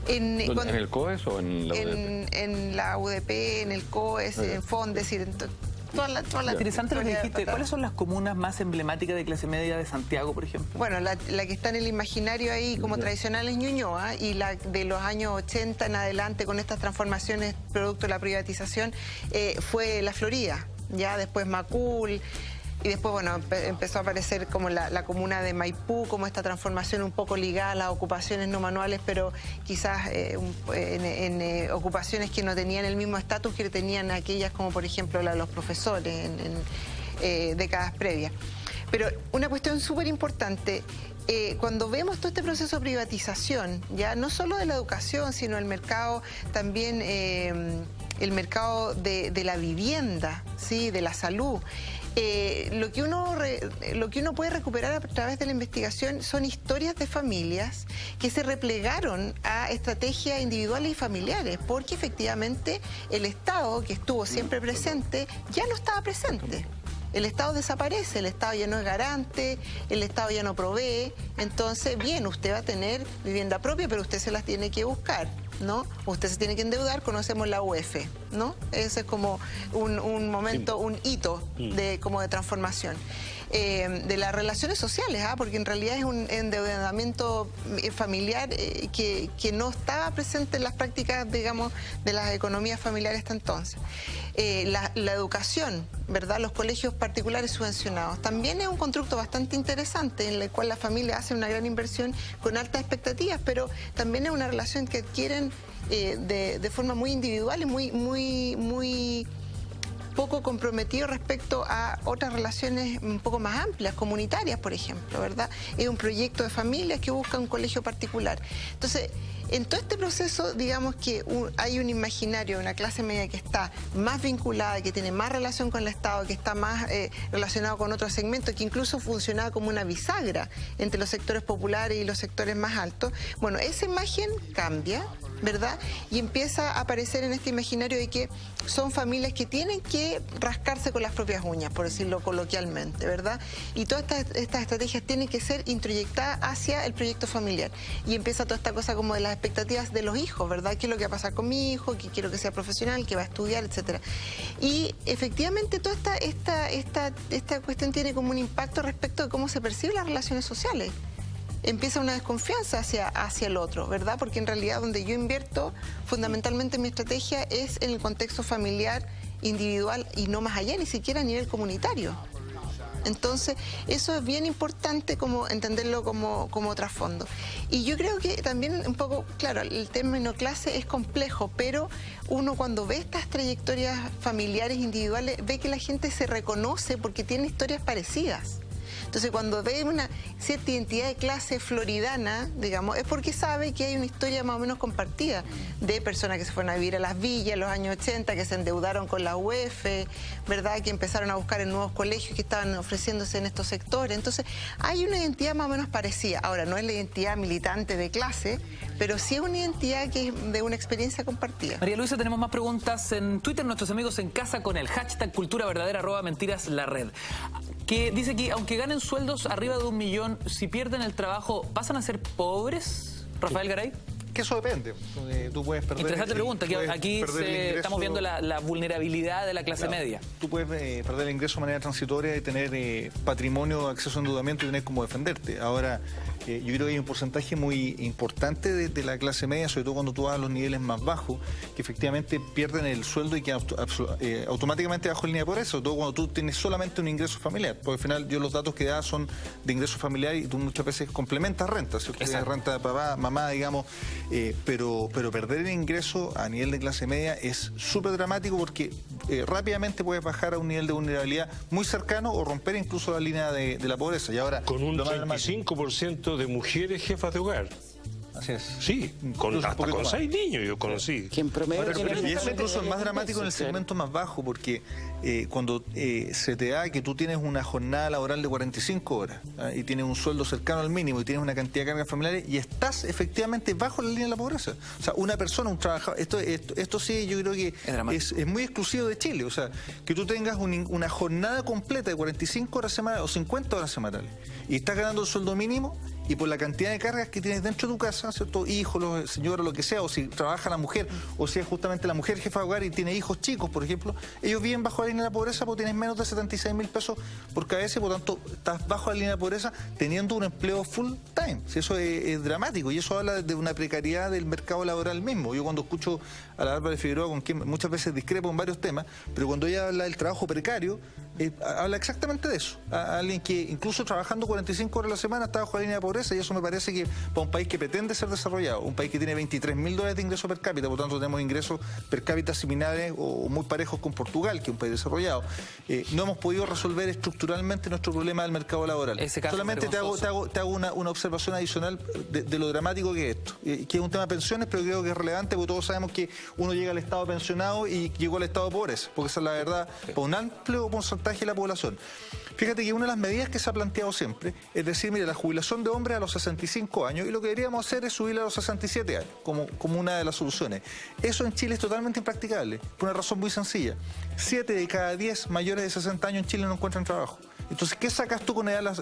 ¿En el COES o en la UDP? En la UDP, en el COES, en FONDES, en toda la interesante lo que dijiste. ¿Cuáles son las comunas más emblemáticas de clase media de Santiago, por ejemplo? Bueno, la que está en el imaginario ahí como tradicional es Ñuñoa, y la de los años 80 en adelante con estas transformaciones producto de la privatización fue la Florida, ya después Macul. Y después, bueno, empezó a aparecer como la comuna de Maipú, como esta transformación un poco ligada a las ocupaciones no manuales, pero quizás en ocupaciones que no tenían el mismo estatus que tenían aquellas como, por ejemplo, la de los profesores en décadas previas. Pero una cuestión súper importante, cuando vemos todo este proceso de privatización, ya no solo de la educación, sino el mercado también, el mercado de la vivienda, ¿sí?, de la salud. Lo que uno puede recuperar a través de la investigación son historias de familias que se replegaron a estrategias individuales y familiares, porque efectivamente el Estado, que estuvo siempre presente, ya no estaba presente. El Estado desaparece, el Estado ya no es garante, el Estado ya no provee. Entonces, bien, usted va a tener vivienda propia, pero usted se las tiene que buscar, ¿no? Usted se tiene que endeudar, conocemos la UF, ¿no? Ese es como un momento, un hito de transformación. De las relaciones sociales, porque en realidad es un endeudamiento familiar que no estaba presente en las prácticas, digamos, de las economías familiares hasta entonces. La educación, ¿verdad? Los colegios particulares subvencionados. También es un constructo bastante interesante en el cual la familia hace una gran inversión con altas expectativas, pero también es una relación que adquieren de forma muy individual y muy poco comprometido respecto a otras relaciones un poco más amplias, comunitarias, por ejemplo, ¿verdad? Es un proyecto de familia que busca un colegio particular. Entonces, en todo este proceso, digamos que hay un imaginario, una clase media que está más vinculada, que tiene más relación con el Estado, que está más relacionado con otros segmentos, que incluso funcionaba como una bisagra entre los sectores populares y los sectores más altos. Bueno, esa imagen cambia, ¿verdad? Y empieza a aparecer en este imaginario de que son familias que tienen que rascarse con las propias uñas, por decirlo coloquialmente, ¿verdad? Y todas estas estrategias tienen que ser introyectadas hacia el proyecto familiar. Y empieza toda esta cosa como de las expectativas de los hijos, ¿verdad? ¿Qué es lo que va a pasar con mi hijo? Que quiero que sea profesional, que va a estudiar, etcétera. Y efectivamente toda esta cuestión tiene como un impacto respecto de cómo se perciben las relaciones sociales. Empieza una desconfianza hacia el otro, ¿verdad? Porque en realidad donde yo invierto fundamentalmente mi estrategia es en el contexto familiar, individual y no más allá, ni siquiera a nivel comunitario. Entonces, eso es bien importante como entenderlo como trasfondo. Y yo creo que también un poco, claro, el término clase es complejo, pero uno cuando ve estas trayectorias familiares individuales ve que la gente se reconoce porque tiene historias parecidas. Entonces, cuando ve una cierta identidad de clase floridana, digamos, es porque sabe que hay una historia más o menos compartida de personas que se fueron a vivir a las villas en los años 80, que se endeudaron con la UF, ¿verdad? Que empezaron a buscar en nuevos colegios que estaban ofreciéndose en estos sectores. Entonces, hay una identidad más o menos parecida. Ahora, no es la identidad militante de clase, pero sí es una identidad que es de una experiencia compartida. María Luisa, tenemos más preguntas en Twitter, nuestros amigos en casa con el hashtag #culturaverdadera @mentiras_la_red. Que dice aquí, aunque ganen sueldos arriba de 1 millón, si pierden el trabajo, ¿pasan a ser pobres? Rafael Garay. Que eso depende. Tú puedes perder. Interesante pregunta, que aquí estamos viendo la vulnerabilidad de la clase media. Tú puedes perder el ingreso de manera transitoria y tener patrimonio, acceso a endeudamiento y tener cómo defenderte. Ahora, yo creo que hay un porcentaje muy importante de la clase media, sobre todo cuando tú vas a los niveles más bajos, que efectivamente pierden el sueldo y quedan automáticamente bajo la línea de pobreza, sobre todo cuando tú tienes solamente un ingreso familiar. Porque al final yo los datos que da son de ingreso familiar y tú muchas veces complementas renta, ¿cierto? Renta de papá, mamá, digamos. pero perder el ingreso a nivel de clase media es súper dramático porque rápidamente puedes bajar a un nivel de vulnerabilidad muy cercano o romper incluso la línea de la pobreza. Y ahora, con un 35% de mujeres jefas de hogar. Así es. Sí, hasta con 6 niños yo conocí. Que en promedio y eso incluso es más dramático en el segmento más bajo, porque cuando se te da que tú tienes una jornada laboral de 45 horas y tienes un sueldo cercano al mínimo y tienes una cantidad de cargas familiares y estás efectivamente bajo la línea de la pobreza. O sea, una persona, un trabajador, esto sí yo creo que es muy exclusivo de Chile. O sea, que tú tengas una jornada completa de 45 horas semanales o 50 horas semanales y estás ganando el sueldo mínimo, y por la cantidad de cargas que tienes dentro de tu casa, ¿cierto? Hijos, señora, lo que sea, o si trabaja la mujer, o si es justamente la mujer jefa de hogar y tiene hijos chicos, por ejemplo, ellos viven bajo la línea de la pobreza porque tienes menos de 76.000 pesos por cabeza y por tanto estás bajo la línea de pobreza teniendo un empleo full time. Si eso es dramático y eso habla de una precariedad del mercado laboral mismo. Yo cuando escucho a la Bárbara Figueroa, con quien muchas veces discrepo en varios temas, pero cuando ella habla del trabajo precario, habla exactamente de eso. A alguien que incluso trabajando 45 horas a la semana está bajo la línea de pobreza, y eso me parece que para un país que pretende ser desarrollado, un país que tiene $23.000 de ingreso per cápita, por tanto tenemos ingresos per cápita similares o muy parejos con Portugal, que es un país desarrollado, no hemos podido resolver estructuralmente nuestro problema del mercado laboral. Solamente te hago una observación adicional de lo dramático que es esto, que es un tema de pensiones, pero creo que es relevante porque todos sabemos que uno llega al estado pensionado y llegó al estado de pobreza, porque esa es la verdad, para un amplio porcentaje de la población. Fíjate que una de las medidas que se ha planteado siempre es decir, mire, la jubilación de hombres a los 65 años, y lo que deberíamos hacer es subirla a los 67 años, como una de las soluciones. Eso en Chile es totalmente impracticable, por una razón muy sencilla. 7 de cada 10 mayores de 60 años en Chile no encuentran trabajo. Entonces, ¿qué sacas tú con elevar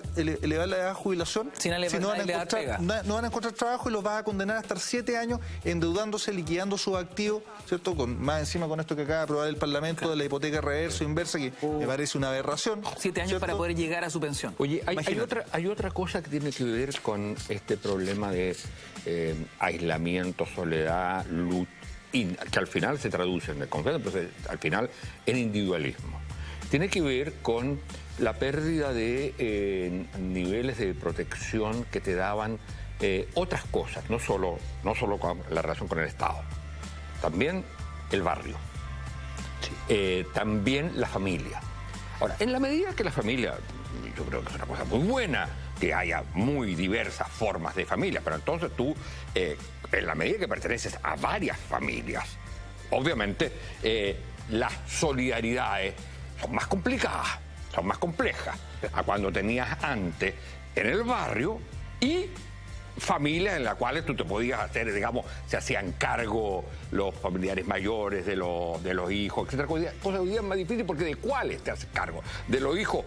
la edad de jubilación? Si no van a encontrar trabajo y los vas a condenar a estar 7 años endeudándose, liquidando sus activos, ¿cierto? Más encima con esto que acaba de aprobar el Parlamento de la hipoteca reverso inversa, que me parece una aberración. 7 años, ¿cierto?, para poder llegar a su pensión. Oye, hay otra cosa que tiene que ver con este problema de aislamiento, soledad, luto, que al final se traduce en desconfianza, pero al final en individualismo. Tiene que ver con la pérdida de niveles de protección que te daban otras cosas, no solo con la relación con el Estado, también el barrio, también la familia. Ahora, en la medida que la familia, yo creo que es una cosa muy buena, que haya muy diversas formas de familia, pero entonces tú, en la medida que perteneces a varias familias, obviamente las solidaridades son más complicadas, son más complejas a cuando tenías antes en el barrio y familias en las cuales tú te podías hacer, digamos, se hacían cargo los familiares mayores de los hijos, etcétera. Cosa hoy día es más difícil porque ¿de cuáles te haces cargo? De los hijos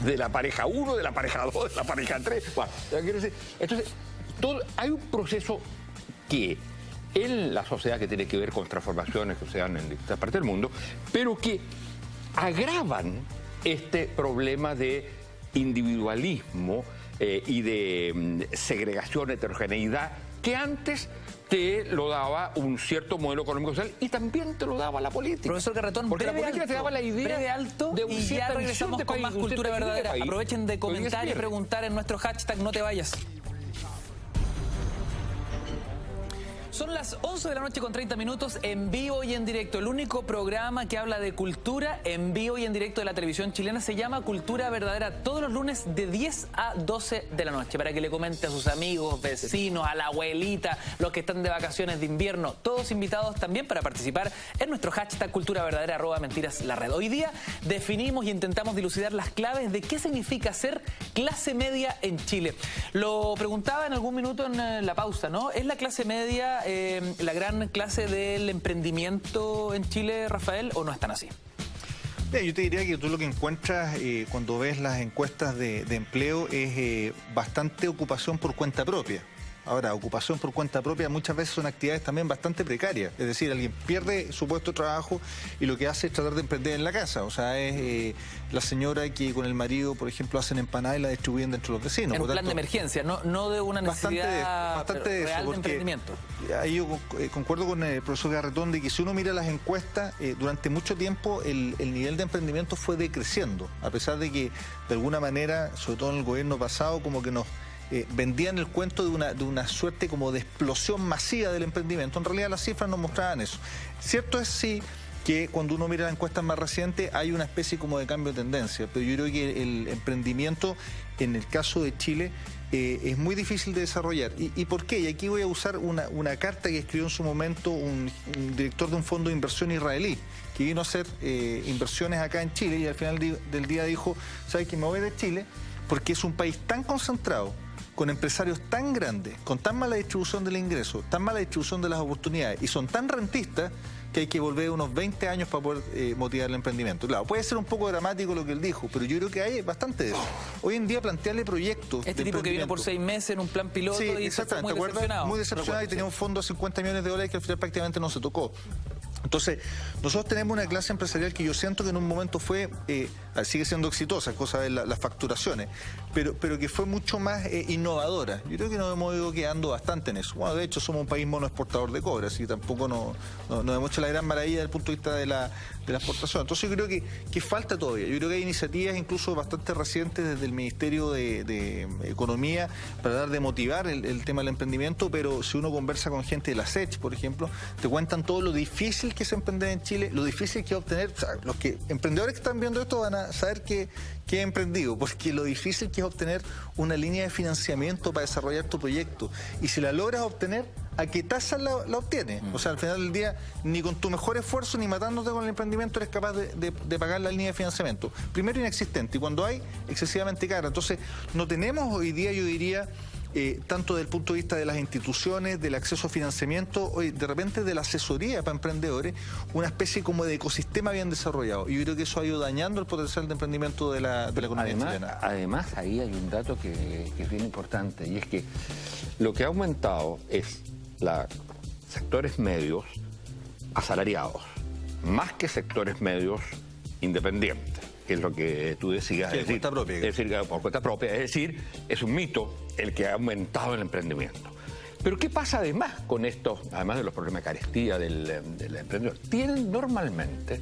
de la pareja 1, de la pareja 2, de la pareja 3. Bueno, quiero decir, entonces, hay un proceso que en la sociedad que tiene que ver con transformaciones que se dan en distintas partes del mundo, pero que agravan este problema de individualismo y de segregación, heterogeneidad, que antes te lo daba un cierto modelo económico social y también te lo daba la política. Profesor Garretón, porque la política te daba la idea de un y ya regresamos con más cultura verdadera. Aprovechen de comentar y preguntar en nuestro hashtag No Te Vayas. Son las 11 de la noche con 30 minutos en vivo y en directo. El único programa que habla de cultura en vivo y en directo de la televisión chilena se llama Cultura Verdadera, todos los lunes de 10 a 12 de la noche, para que le comente a sus amigos, vecinos, a la abuelita, los que están de vacaciones de invierno, todos invitados también para participar en nuestro hashtag Cultura Verdadera, @mentiras_la_red. Hoy día definimos y intentamos dilucidar las claves de qué significa ser clase media en Chile. Lo preguntaba en algún minuto en la pausa, ¿no? ¿Es la clase media la gran clase del emprendimiento en Chile, Rafael, o no es tan así? Yo te diría que tú lo que encuentras cuando ves las encuestas de empleo es bastante ocupación por cuenta propia. Ahora, ocupación por cuenta propia muchas veces son actividades también bastante precarias. Es decir, alguien pierde su puesto de trabajo y lo que hace es tratar de emprender en la casa. O sea, es la señora que con el marido, por ejemplo, hacen empanadas y la distribuyen dentro de los vecinos. En un plan de emergencia, no de una necesidad real de emprendimiento. Ahí yo concuerdo con el profesor Garretón de que si uno mira las encuestas, durante mucho tiempo el nivel de emprendimiento fue decreciendo, a pesar de que de alguna manera, sobre todo en el gobierno pasado, como que nos vendían el cuento de una suerte como de explosión masiva del emprendimiento. En realidad las cifras no mostraban eso. Cierto es sí que cuando uno mira las encuestas más recientes hay una especie como de cambio de tendencia, pero yo creo que el emprendimiento en el caso de Chile es muy difícil de desarrollar. ¿Y por qué? Y aquí voy a usar una carta que escribió en su momento un director de un fondo de inversión israelí, que vino a hacer inversiones acá en Chile y al final del día dijo, ¿sabes qué? Me voy de Chile porque es un país tan concentrado, con empresarios tan grandes, con tan mala distribución del ingreso, tan mala distribución de las oportunidades y son tan rentistas que hay que volver unos 20 años para poder motivar el emprendimiento. Claro, puede ser un poco dramático lo que él dijo, pero yo creo que hay bastante de eso. Hoy en día plantearle proyectos Este tipo que vino por 6 meses en un plan piloto sí, y se fue muy decepcionado. Muy decepcionado y tenía un fondo de 50 millones de dólares que al final prácticamente no se tocó. Entonces, nosotros tenemos una clase empresarial que yo siento que en un momento fue, sigue siendo exitosa, cosa de las facturaciones, pero que fue mucho más innovadora. Yo creo que nos hemos ido quedando bastante en eso. Bueno, de hecho, somos un país monoexportador de cobre, así que tampoco nos hemos hecho la gran maravilla desde el punto de vista de la exportación. Entonces, yo creo que falta todavía. Yo creo que hay iniciativas incluso bastante recientes desde el Ministerio de Economía para dar de motivar el tema del emprendimiento, pero si uno conversa con gente de la SECH, por ejemplo, te cuentan todo lo difícil que es emprender en Chile, lo difícil que es obtener, o sea, los emprendedores que están viendo esto van a saber que he emprendido, porque lo difícil que es obtener una línea de financiamiento para desarrollar tu proyecto, y si la logras obtener, ¿a qué tasa la obtienes? O sea, al final del día, ni con tu mejor esfuerzo, ni matándote con el emprendimiento, eres capaz de pagar la línea de financiamiento. Primero, inexistente, y cuando hay, excesivamente cara. Entonces, no tenemos hoy día, yo diría, tanto desde el punto de vista de las instituciones, del acceso a financiamiento, de repente de la asesoría para emprendedores, una especie como de ecosistema bien desarrollado. Y yo creo que eso ha ido dañando el potencial de emprendimiento de la economía chilena. Además, ahí hay un dato que es bien importante, y es que lo que ha aumentado es sectores medios asalariados, más que sectores medios independientes, que es lo que tú decías. Sí, por cuenta propia. Es decir, es un mito el que ha aumentado el emprendimiento. Pero ¿qué pasa además con esto, además de los problemas de carestía del emprendedor? Tienen normalmente,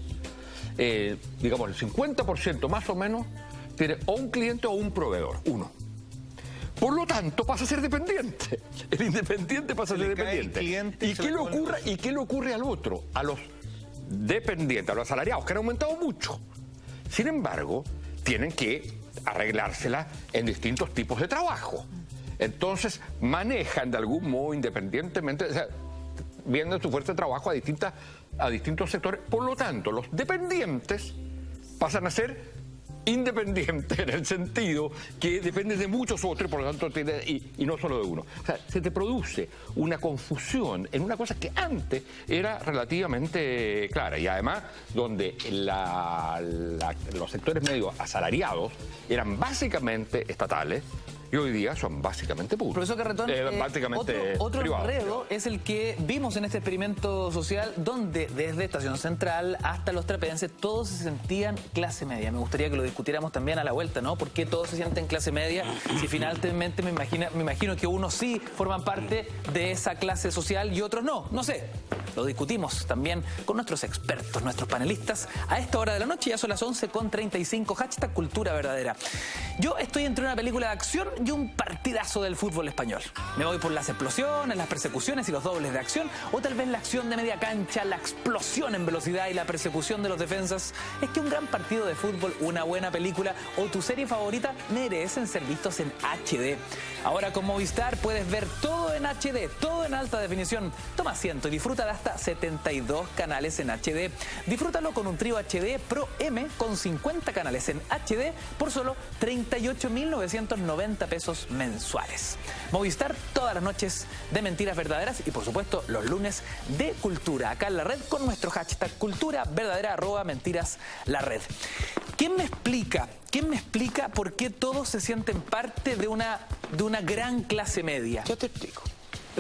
digamos, el 50% más o menos, tiene o un cliente o un proveedor, uno. Por lo tanto, pasa a ser dependiente. El independiente pasa a ser dependiente. ¿Y qué le ocurre al otro? A los dependientes, a los asalariados, que han aumentado mucho. Sin embargo, tienen que arreglársela en distintos tipos de trabajo. Entonces, manejan de algún modo independientemente, o sea, viendo su fuerza de trabajo a distintos sectores. Por lo tanto, los dependientes pasan a ser independiente en el sentido que depende de muchos otros y por lo tanto y no solo de uno. O sea, se te produce una confusión en una cosa que antes era relativamente clara y además donde los sectores medios asalariados eran básicamente estatales y hoy día son básicamente públicos. Profesor Carretón, otro enredo es el que vimos en este experimento social donde desde Estación Central hasta los trapenses todos se sentían clase media. Me gustaría que lo discutiéramos también a la vuelta, ¿no? ¿Por qué todos se sienten clase media? Si finalmente me imagino que unos sí forman parte de esa clase social y otros no. No sé. Lo discutimos también con nuestros expertos, nuestros panelistas. A esta hora de la noche ya son las 11:35. Hashtag Cultura Verdadera. Yo estoy entre una película de acción y un partidazo del fútbol español. Me voy por las explosiones, las persecuciones y los dobles de acción, o tal vez la acción de media cancha, la explosión en velocidad y la persecución de los defensas. Es que un gran partido de fútbol, una buena película o tu serie favorita merecen ser vistos en HD. Ahora con Movistar puedes ver todo en HD, todo en alta definición. Toma asiento y disfruta de hasta 72 canales en HD. Disfrútalo con un trío HD Pro M con 50 canales en HD por solo 38.990 pesos mensuales. Movistar todas las noches de mentiras verdaderas y por supuesto los lunes de cultura acá en la red con nuestro hashtag Cultura Verdadera @mentiras la red. ¿Quién me explica por qué todos se sienten parte de una gran clase media? Yo te explico.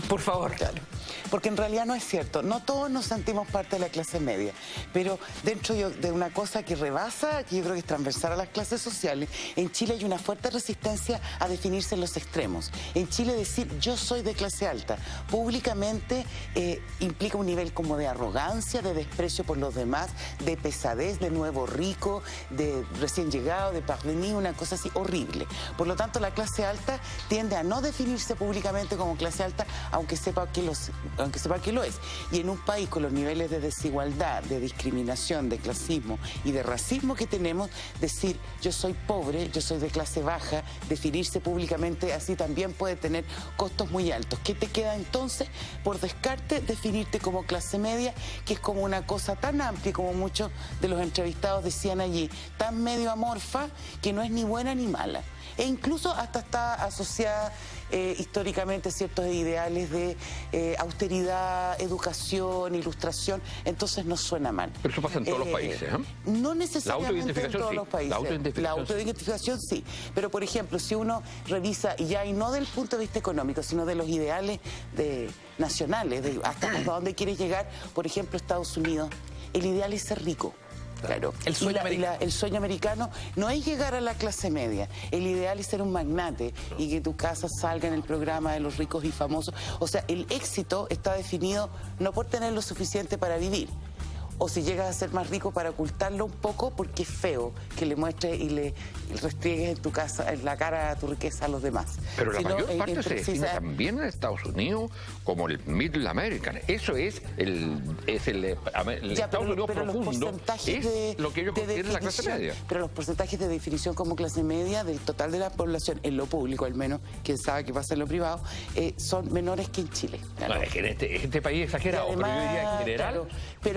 Por favor. Claro. Porque en realidad no es cierto. No todos nos sentimos parte de la clase media. Pero dentro de una cosa que rebasa, que yo creo que es transversal a las clases sociales, en Chile hay una fuerte resistencia a definirse en los extremos. En Chile decir yo soy de clase alta públicamente implica un nivel como de arrogancia, de desprecio por los demás, de pesadez, de nuevo rico, de recién llegado, de parvenu, una cosa así horrible. Por lo tanto, la clase alta tiende a no definirse públicamente como clase alta, aunque sepa que lo es. Y en un país con los niveles de desigualdad, de discriminación, de clasismo y de racismo que tenemos, decir yo soy pobre, yo soy de clase baja, definirse públicamente así también puede tener costos muy altos. ¿Qué te queda entonces? Por descarte, definirte como clase media, que es como una cosa tan amplia, como muchos de los entrevistados decían allí, tan medio amorfa que no es ni buena ni mala. E incluso hasta está asociada históricamente a ciertos ideales de austeridad, educación, ilustración, entonces no suena mal. Pero eso pasa en todos los países, ¿eh? No necesariamente en todos los países. La autoidentificación sí. Pero, por ejemplo, si uno revisa, y no del punto de vista económico, sino de los ideales nacionales, de hasta dónde quieres llegar, por ejemplo, Estados Unidos, el ideal es ser rico. Claro. El sueño americano no es llegar a la clase media. El ideal es ser un magnate y que tu casa salga en el programa de los ricos y famosos. O sea, el éxito está definido no por tener lo suficiente para vivir, o si llegas a ser más rico para ocultarlo un poco, porque es feo que le muestres y le restriegues en tu casa, en la cara a tu riqueza a los demás. Pero la mayor parte se define también en Estados Unidos como el Middle American. Eso es el Estados Unidos profundo, es lo que ellos consideran la clase media. Pero los porcentajes de definición como clase media del total de la población, en lo público al menos, quién sabe qué pasa en lo privado, son menores que en Chile. Claro. No, es que en este país es exagerado, además, pero yo diría en general,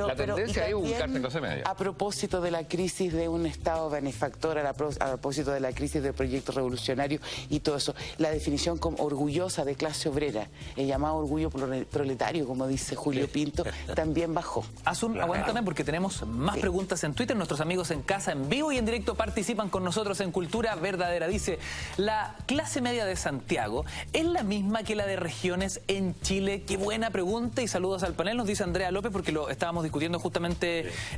la tendencia es ubicarse en clase media. A propósito de la crisis de un Estado benefactor, a propósito de la crisis del proyecto revolucionario y todo eso, la definición como orgullosa de clase obrera, el llamado orgullo proletario, como dice Julio Pinto, también bajó. Asun, aguántame porque tenemos más preguntas en Twitter. Nuestros amigos en casa, en vivo y en directo, participan con nosotros en Cultura Verdadera. Dice, ¿la clase media de Santiago es la misma que la de regiones en Chile? Qué buena pregunta y saludos al panel, nos dice Andrea López, porque lo estábamos discutiendo justamente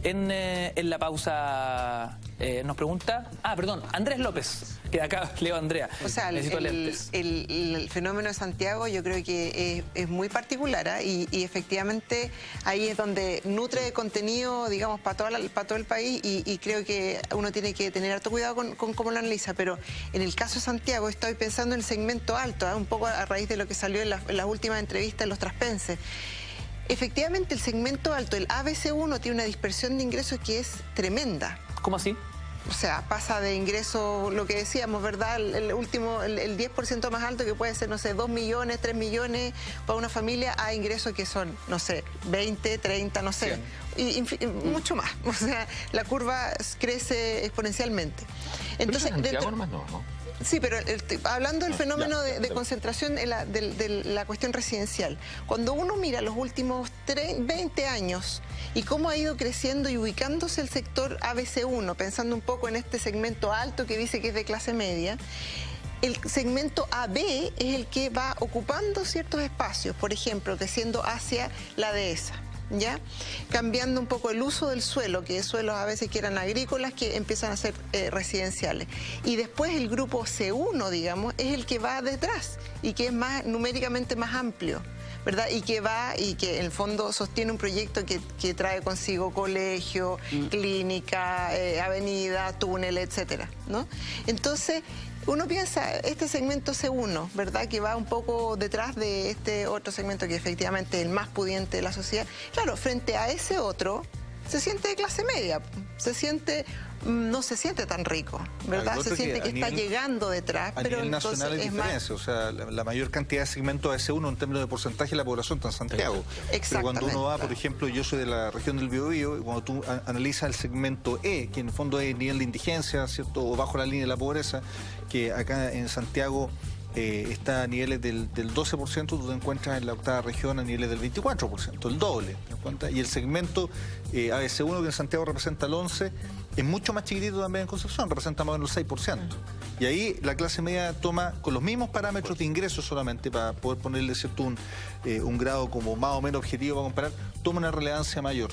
en la pausa. Nos pregunta, perdón, Andrés López, que de acá leo a Andrea. O sea, el fenómeno de Santiago yo creo que es muy particular, y efectivamente ahí es donde nutre de contenido, digamos, para todo el país, y creo que uno tiene que tener harto cuidado con cómo lo analiza. Pero en el caso de Santiago estoy pensando en el segmento alto, un poco a raíz de lo que salió en las últimas entrevistas en los traspenses. Efectivamente, el segmento alto, el ABC1, tiene una dispersión de ingresos que es tremenda. ¿Cómo así? O sea, pasa de ingresos, lo que decíamos, ¿verdad? El 10% más alto, que puede ser, no sé, 2 millones, 3 millones para una familia, a ingresos que son, no sé, 20, 30, no sé, y mucho más. O sea, la curva crece exponencialmente. Entonces, pero Santiago nomás no. Sí, pero hablando del fenómeno de concentración de la cuestión residencial, cuando uno mira los últimos 20 años y cómo ha ido creciendo y ubicándose el sector ABC1, pensando un poco en este segmento alto que dice que es de clase media, el segmento AB es el que va ocupando ciertos espacios, por ejemplo, creciendo hacia la dehesa. ¿Ya? Cambiando un poco el uso del suelo, que suelos a veces que eran agrícolas, que empiezan a ser residenciales. Y después el grupo C1, digamos, es el que va detrás y que es más numéricamente más amplio, ¿verdad? Y que en el fondo sostiene un proyecto que trae consigo colegio, clínica, avenida, túnel, etcétera, ¿no? Entonces, uno piensa, este segmento C1, ¿verdad?, que va un poco detrás de este otro segmento que efectivamente es el más pudiente de la sociedad. Claro, frente a ese otro, se siente de clase media, no se siente tan rico, ¿verdad? Se siente que está llegando detrás, pero a nivel nacional hay diferencia. O sea, la mayor cantidad de segmentos AC1 en términos de porcentaje de la población está en Santiago. Pero cuando uno va, por ejemplo, yo soy de la región del Biobío, y cuando tú analizas el segmento E, que en el fondo es el nivel de indigencia, ¿cierto?, o bajo la línea de la pobreza, que acá en Santiago está a niveles del 12%, tú te encuentras en la octava región a niveles del 24%, el doble. ¿Te das cuenta? Y el segmento ABC1, que en Santiago representa el 11%, es mucho más chiquitito también en Concepción, representa más o menos el 6%. Y ahí la clase media toma, con los mismos parámetros de ingresos solamente, para poder ponerle cierto un grado como más o menos objetivo para comparar, toma una relevancia mayor.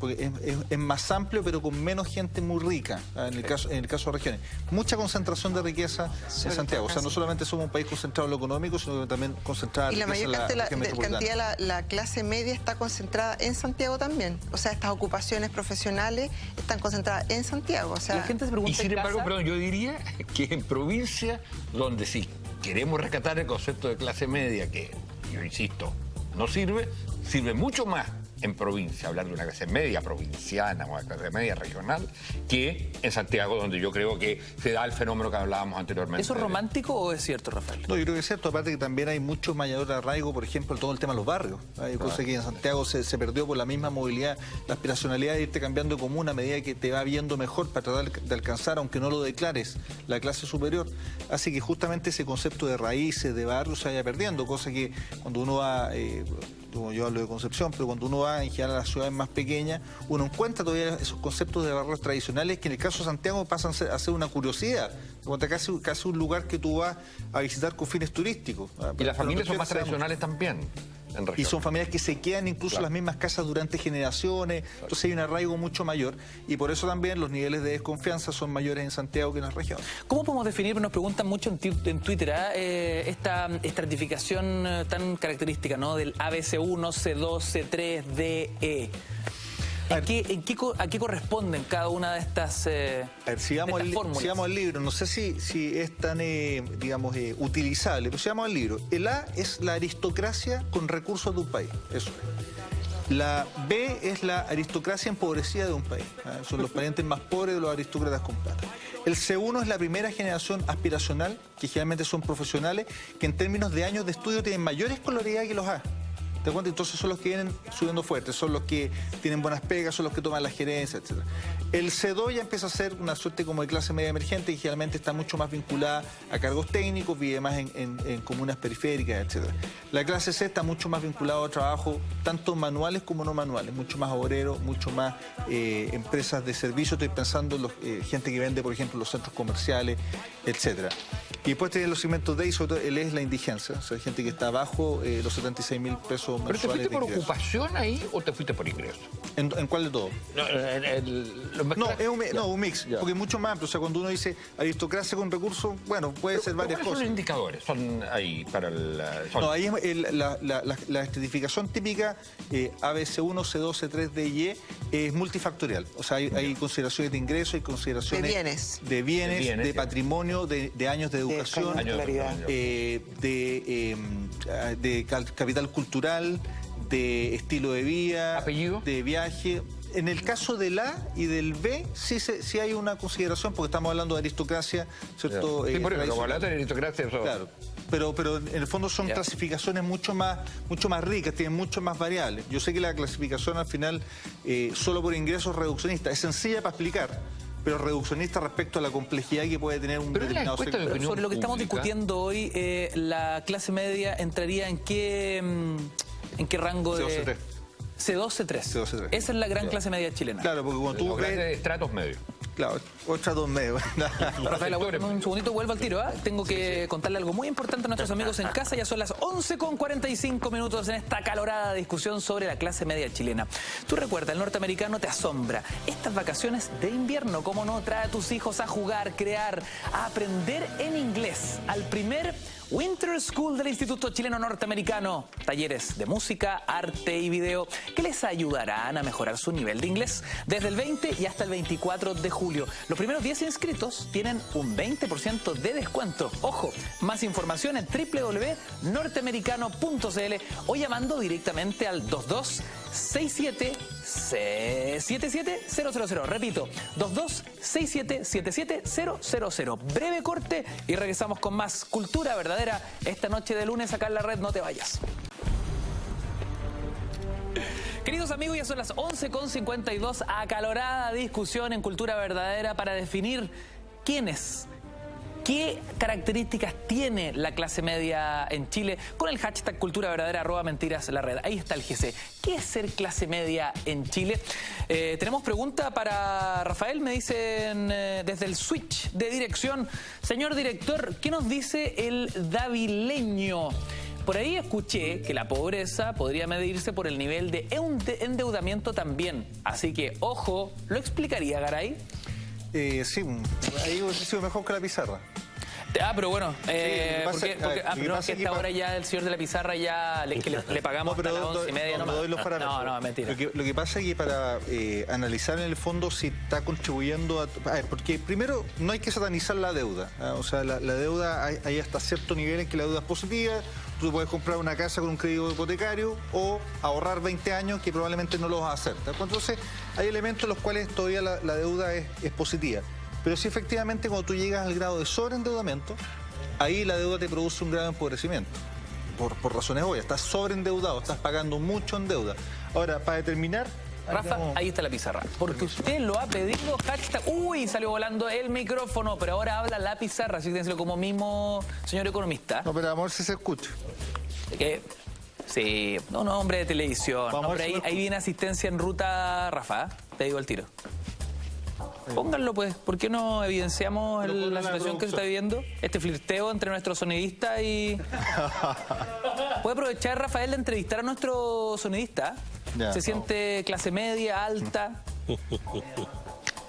Porque es más amplio, pero con menos gente muy rica, en el caso de regiones. Mucha concentración de riqueza en Santiago. O sea, no solamente somos un país concentrado en lo económico, sino que también concentrado en la mayor cantidad de la clase media está concentrada en Santiago también. O sea, estas ocupaciones profesionales están concentradas en Santiago. O sea, la gente se pregunta, y sin embargo, perdón, yo diría que en provincia, donde sí queremos rescatar el concepto de clase media, que yo insisto, no sirve mucho más en provincia, hablar de una clase media provinciana o una clase media regional, que en Santiago, donde yo creo que se da el fenómeno que hablábamos anteriormente. ¿Eso es romántico o es cierto, Rafael? No, yo creo que es cierto, aparte que también hay mucho mayor arraigo, por ejemplo, todo el tema de los barrios. Hay cosas que en Santiago se perdió por la misma movilidad, la aspiracionalidad de irte cambiando de comuna a medida que te va viendo mejor para tratar de alcanzar, aunque no lo declares, la clase superior. Así que justamente ese concepto de raíces, de barrios, se vaya perdiendo, cosa que cuando uno va... como yo hablo de Concepción, pero cuando uno va en general a las ciudades más pequeñas, uno encuentra todavía esos conceptos de barrios tradicionales que en el caso de Santiago pasan a ser una curiosidad, casi un lugar que tú vas a visitar con fines turísticos. Y las familias son más tradicionales también. Y son familias que se quedan incluso en las mismas casas durante generaciones, entonces hay un arraigo mucho mayor y por eso también los niveles de desconfianza son mayores en Santiago que en las regiones. ¿Cómo podemos definir, nos preguntan mucho en Twitter, esta estratificación tan característica, ¿no?, del ABC1, C2, C3, DE? ¿A qué corresponden cada una de estas fórmulas? Sigamos el libro, no sé si es tan, digamos, utilizable, pero sigamos el libro. El A es la aristocracia con recursos de un país, eso es. La B es la aristocracia empobrecida de un país, son los parientes más pobres de los aristócratas con plata. El C1 es la primera generación aspiracional, que generalmente son profesionales, que en términos de años de estudio tienen mayor escolaridad que los A. ¿Te das cuenta? Entonces son los que vienen subiendo fuerte, son los que tienen buenas pegas, son los que toman la gerencia, etc. El C2 ya empieza a ser una suerte como de clase media emergente, que generalmente está mucho más vinculada a cargos técnicos, vive más en comunas periféricas, etc. La clase C está mucho más vinculada a trabajo, tanto manuales como no manuales, mucho más obreros, mucho más empresas de servicio. Estoy pensando en gente que vende, por ejemplo, los centros comerciales, etc. Y después tiene los segmentos D y sobre todo el E es la indigencia, o sea, hay gente que está abajo los 76.000 pesos mensuales. ¿Pero te fuiste por ocupación ahí o te fuiste por ingreso? ¿En cuál de todo? No, es un mix, porque es mucho más amplio. O sea, cuando uno dice aristocracia con recursos, bueno, puede ser varias cosas. ¿Cuáles son los indicadores? Son ahí para el... No, ahí es la estratificación típica, ABC1, C2, C3, D y E, es multifactorial. O sea, hay consideraciones de ingresos, hay consideraciones de bienes, de patrimonio, de años de educación, de capital cultural, de estilo de vida, apellido, de viaje. En el caso del A y del B sí hay una consideración, porque estamos hablando de aristocracia, ¿cierto? Sí, por eso, como hablaste de aristocracia, eso... Claro. Pero en el fondo son clasificaciones mucho más ricas, tienen mucho más variables. Yo sé que la clasificación al final, solo por ingresos reduccionista, es sencilla para explicar, pero reduccionista respecto a la complejidad que puede tener un determinado sector. Sobre lo que estamos discutiendo hoy, la clase media entraría en qué rango de... C2, C3. Esa es la gran clase media chilena. Claro, porque cuando tú ves... de estratos medios. Claro, o estratos medios. Rafael, un segundito, vuelvo al tiro. Tengo que contarle algo muy importante a nuestros amigos en casa. Ya son las 11:45 en esta acalorada discusión sobre la clase media chilena. Tú recuerda, el norteamericano te asombra. Estas vacaciones de invierno, ¿cómo no? Trae a tus hijos a jugar, crear, a aprender en inglés. Al primer Winter School del Instituto Chileno Norteamericano. Talleres de música, arte y video que les ayudarán a mejorar su nivel de inglés desde el 20 y hasta el 24 de julio. Los primeros 10 inscritos tienen un 20% de descuento. Ojo, más información en www.norteamericano.cl o llamando directamente al 2267-77000. Repito, 2267-77000. Breve corte y regresamos con más Cultura Verdadera esta noche de lunes acá en la red. No te vayas. Queridos amigos, ya son las 11:52, acalorada discusión en Cultura Verdadera para definir quiénes ¿Qué características tiene la clase media en Chile? Con el hashtag Cultura Verdadera, @mentiras la red. Ahí está el GC. ¿Qué es ser clase media en Chile? Tenemos pregunta para Rafael, me dicen desde el switch de dirección. Señor director, ¿qué nos dice el davileño? Por ahí escuché que la pobreza podría medirse por el nivel de endeudamiento también. Así que, ojo, ¿lo explicaría, Garay? Sí, ahí hubiese sido mejor que la pizarra. Pero bueno, pero es que esta hora ya el señor de la pizarra ya le pagamos hasta las 11:30 nomás. No, mentira. Lo que pasa es que para analizar en el fondo si está contribuyendo a ver, porque primero no hay que satanizar la deuda. O sea, la deuda hay hasta cierto nivel en que la deuda es positiva. Tú puedes comprar una casa con un crédito hipotecario o ahorrar 20 años que probablemente no lo vas a hacer. Entonces, hay elementos en los cuales todavía la deuda es positiva. Pero sí, efectivamente, cuando tú llegas al grado de sobreendeudamiento, ahí la deuda te produce un grado de empobrecimiento. Por razones obvias. Estás sobreendeudado, estás pagando mucho en deuda. Ahora, para determinar... Rafa, ahí está la pizarra. Porque usted lo ha pedido, hashtag... Uy, salió volando el micrófono, pero ahora habla la pizarra, así que dénselo como mismo, señor economista. No, pero amor, si se escucha. Sí, no, hombre de televisión. No, pero ahí viene asistencia en ruta, Rafa, te digo al tiro. Pónganlo, pues. ¿Por qué no evidenciamos la situación que se está viviendo? Este flirteo entre nuestro sonidista y... ¿Puede aprovechar, Rafael, de entrevistar a nuestro sonidista? Se siente clase media, alta.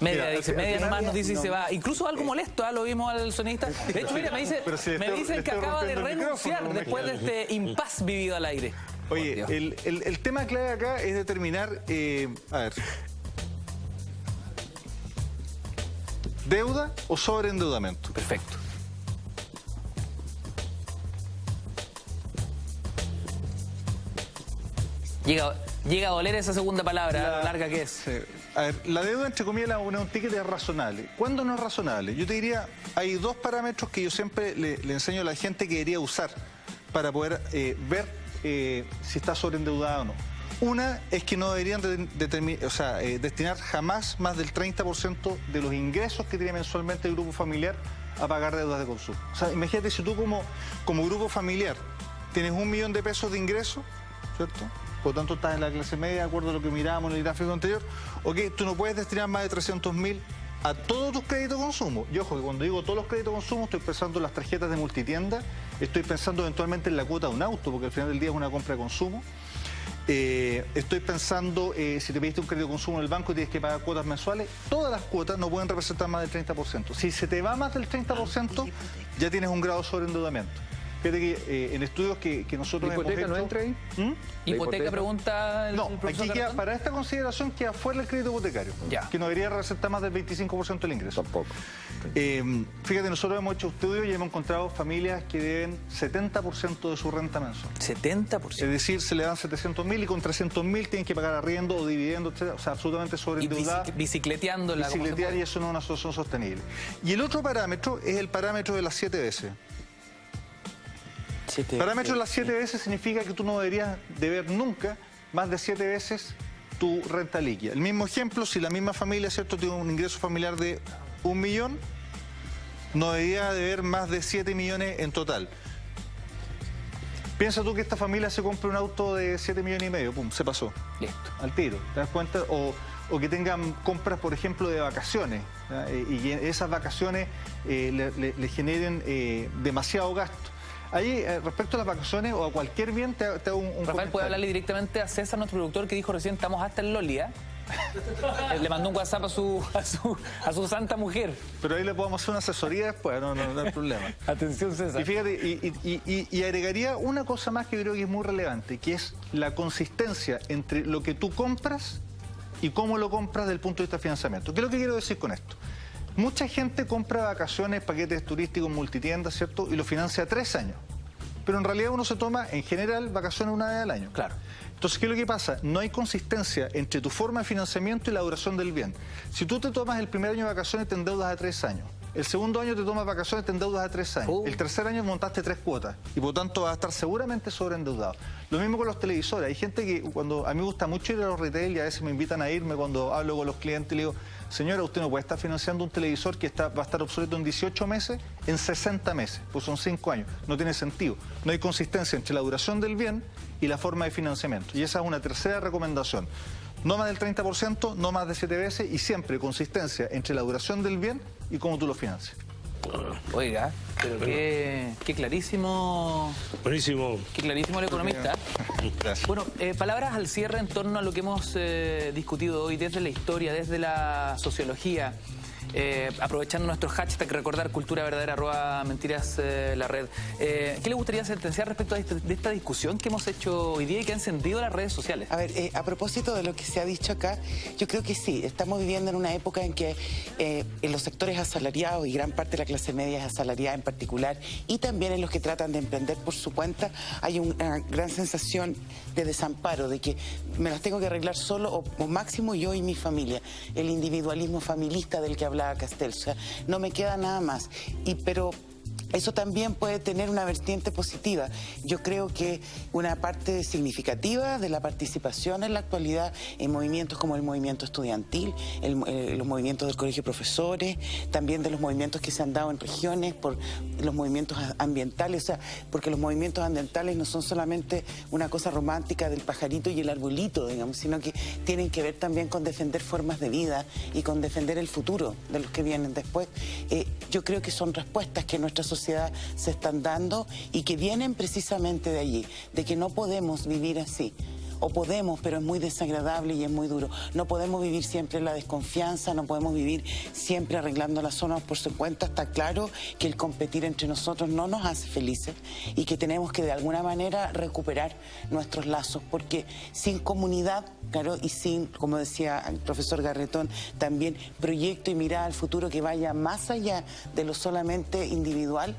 Media, dice, media nomás nos dice y se va. Incluso algo molesto, lo vimos al sonidista. De hecho, mira, me dicen que acaba de renunciar después de este impas vivido al aire. Oye, el tema clave acá es determinar, a ver, ¿deuda o sobreendeudamiento? Perfecto. Llega a doler esa segunda palabra, larga que es. A ver, la deuda, entre comillas, un ticket es razonable. ¿Cuándo no es razonable? Yo te diría, hay dos parámetros que yo siempre le enseño a la gente que debería usar para poder ver si está sobreendeudada o no. Una es que no deberían destinar jamás más del 30% de los ingresos que tiene mensualmente el grupo familiar a pagar deudas de consumo. O sea, imagínate si tú como grupo familiar tienes 1 millón de pesos de ingresos, ¿cierto? Por lo tanto estás en la clase media, de acuerdo a lo que mirábamos en el gráfico anterior, tú no puedes destinar más de 300.000 a todos tus créditos de consumo. Y ojo, que cuando digo todos los créditos de consumo, estoy pensando en las tarjetas de multitienda, estoy pensando eventualmente en la cuota de un auto, porque al final del día es una compra de consumo. Estoy pensando, si te pediste un crédito de consumo en el banco y tienes que pagar cuotas mensuales, todas las cuotas no pueden representar más del 30%. Si se te va más del 30%, ya tienes un grado de sobreendeudamiento. Fíjate que en estudios que nosotros hemos hecho... ¿La hipoteca no entra ahí? ¿Hipoteca pregunta el profesor aquí queda, para esta consideración queda fuera el crédito hipotecario, que no debería representar más del 25% del ingreso. Tampoco. Fíjate, nosotros hemos hecho estudios y hemos encontrado familias que deben 70% de su renta mensual. ¿70%? Es decir, se le dan 700.000 y con 300.000 tienen que pagar arriendo o dividendo, etc. O sea, absolutamente sobreendeudada. Bicicleteando la... Bicicletear, y eso no es una situación sostenible. Y el otro parámetro es el parámetro de las 7 veces. Parámetro de las 7 veces significa que tú no deberías deber nunca más de 7 veces tu renta líquida. El mismo ejemplo, si la misma familia, ¿cierto?, tiene un ingreso familiar de 1 millón, no debería deber más de 7 millones en total. Piensa tú que esta familia se compre un auto de 7,5 millones, pum, se pasó. Listo. Al tiro, ¿te das cuenta? O que tengan compras, por ejemplo, de vacaciones, y que esas vacaciones le generen demasiado gasto. Ahí, respecto a las vacaciones o a cualquier bien, te hago un Rafael, comentario. ¿puede hablarle directamente a César, nuestro productor, que dijo recién, estamos hasta el Loli, Le mandó un WhatsApp a su santa mujer. Pero ahí le podemos hacer una asesoría después, no hay problema. Atención, César. Y fíjate, y agregaría una cosa más que yo creo que es muy relevante, que es la consistencia entre lo que tú compras y cómo lo compras desde el punto de vista de financiamiento. ¿Qué es lo que quiero decir con esto? Mucha gente compra vacaciones, paquetes turísticos, multitiendas, ¿cierto? Y lo financia a 3 años. Pero en realidad uno se toma, en general, vacaciones una vez al año. Claro. Entonces, ¿qué es lo que pasa? No hay consistencia entre tu forma de financiamiento y la duración del bien. Si tú te tomas el primer año de vacaciones, te endeudas a 3 años. El segundo año te tomas vacaciones, te endeudas a 3 años. El tercer año montaste 3 cuotas y por lo tanto vas a estar seguramente sobreendeudado. Lo mismo con los televisores. Hay gente que cuando a mí me gusta mucho ir a los retail y a veces me invitan a irme cuando hablo con los clientes y le digo, señora, usted no puede estar financiando un televisor que va a estar obsoleto en 18 meses, en 60 meses, pues son 5 años. No tiene sentido. No hay consistencia entre la duración del bien y la forma de financiamiento. Y esa es una tercera recomendación. No más del 30%, no más de 7 veces y siempre consistencia entre la duración del bien y cómo tú lo financias. Oiga, pero qué clarísimo. Buenísimo. Qué clarísimo el economista. Gracias. Bueno, palabras al cierre en torno a lo que hemos discutido hoy desde la historia, desde la sociología. Aprovechando nuestro hashtag recordar cultura verdadera @mentiras la red. ¿Qué le gustaría sentenciar respecto de esta discusión que hemos hecho hoy día y que ha encendido las redes sociales? A ver, a propósito de lo que se ha dicho acá, yo creo que sí, estamos viviendo en una época en que en los sectores asalariados y gran parte de la clase media es asalariada en particular y también en los que tratan de emprender por su cuenta hay una gran sensación de desamparo, de que me las tengo que arreglar solo o máximo yo y mi familia. El individualismo familista del que hablaba Castel, o sea, no me queda nada más. Pero eso también puede tener una vertiente positiva. Yo creo que una parte significativa de la participación en la actualidad en movimientos como el movimiento estudiantil, los movimientos del colegio de profesores, también de los movimientos que se han dado en regiones por los movimientos ambientales, o sea, porque los movimientos ambientales no son solamente una cosa romántica del pajarito y el arbolito, digamos, sino que tienen que ver también con defender formas de vida y con defender el futuro de los que vienen después. Yo creo que son respuestas que nuestra sociedad se están dando y que vienen precisamente de allí, de que no podemos vivir así. O podemos, pero es muy desagradable y es muy duro. No podemos vivir siempre en la desconfianza, no podemos vivir siempre arreglando las zonas por su cuenta. Está claro que el competir entre nosotros no nos hace felices y que tenemos que de alguna manera recuperar nuestros lazos, porque sin comunidad, claro, y sin, como decía el profesor Garretón, también proyecto y mirada al futuro que vaya más allá de lo solamente individual,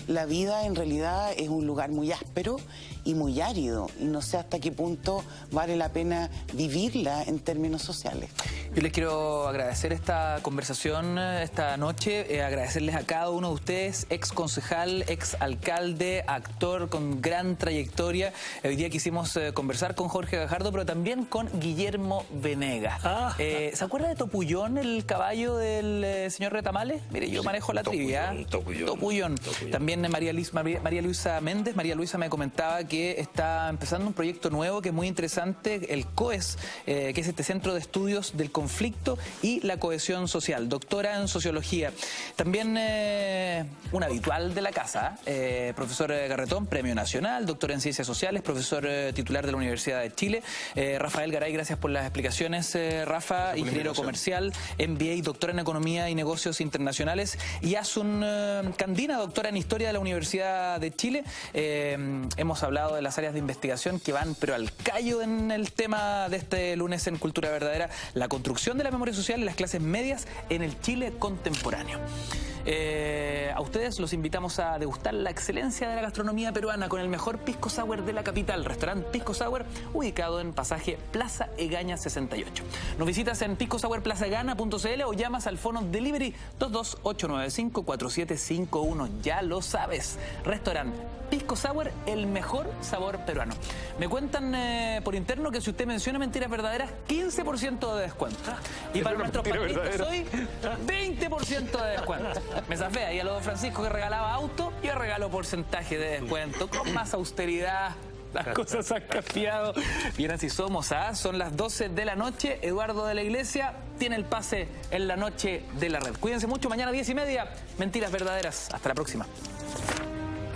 la vida en realidad es un lugar muy áspero y muy árido, y no sé hasta qué punto vale la pena vivirla en términos sociales. Yo les quiero agradecer esta conversación esta noche, agradecerles a cada uno de ustedes, ex concejal, ex alcalde, actor con gran trayectoria. Hoy día quisimos conversar con Jorge Gajardo, pero también con Guillermo Venegas. ¿Se acuerda de Topuyón, el caballo del señor Retamales? Mire, yo manejo la trivia. Topuyón. También María Luisa Méndez. María Luisa me comentaba que está empezando un proyecto nuevo que es muy interesante, el COES, que es este Centro de Estudios del Conflicto y la Cohesión Social, doctora en Sociología. También un habitual de la casa, profesor Garretón, Premio Nacional, doctor en Ciencias Sociales, profesor titular de la Universidad de Chile. Rafael Garay, gracias por las explicaciones, Rafa, ingeniero comercial, MBA, doctor en Economía y Negocios Internacionales. Y Asun Candina, doctora en Historia de la Universidad de Chile. Hemos hablado de las áreas de investigación que van pero al callo en el tema de este lunes en Cultura Verdadera, la construcción de la memoria social y las clases medias en el Chile contemporáneo. A ustedes los invitamos a degustar la excelencia de la gastronomía peruana con el mejor pisco sour de la capital, restaurante Pisco Sour, ubicado en pasaje Plaza Egaña 68. Nos visitas en piscosourplazaegana.cl o llamas al fono delivery 22895-4751. Ya lo sabes, restaurante Pisco Sour, el mejor sabor peruano. Me cuentan por interno que si usted menciona mentiras verdaderas, 15% de descuento. Y para nuestros patronistas hoy, 20% de descuento. Me zafé ahí a los Francisco que regalaba auto, yo regalo porcentaje de descuento, con más austeridad. Las cosas han cambiado. Bien, así somos, ¿ah? Son las 12 de la noche. Eduardo de la Iglesia tiene el pase en la noche de la red. Cuídense mucho, mañana 10:30. Mentiras verdaderas. Hasta la próxima.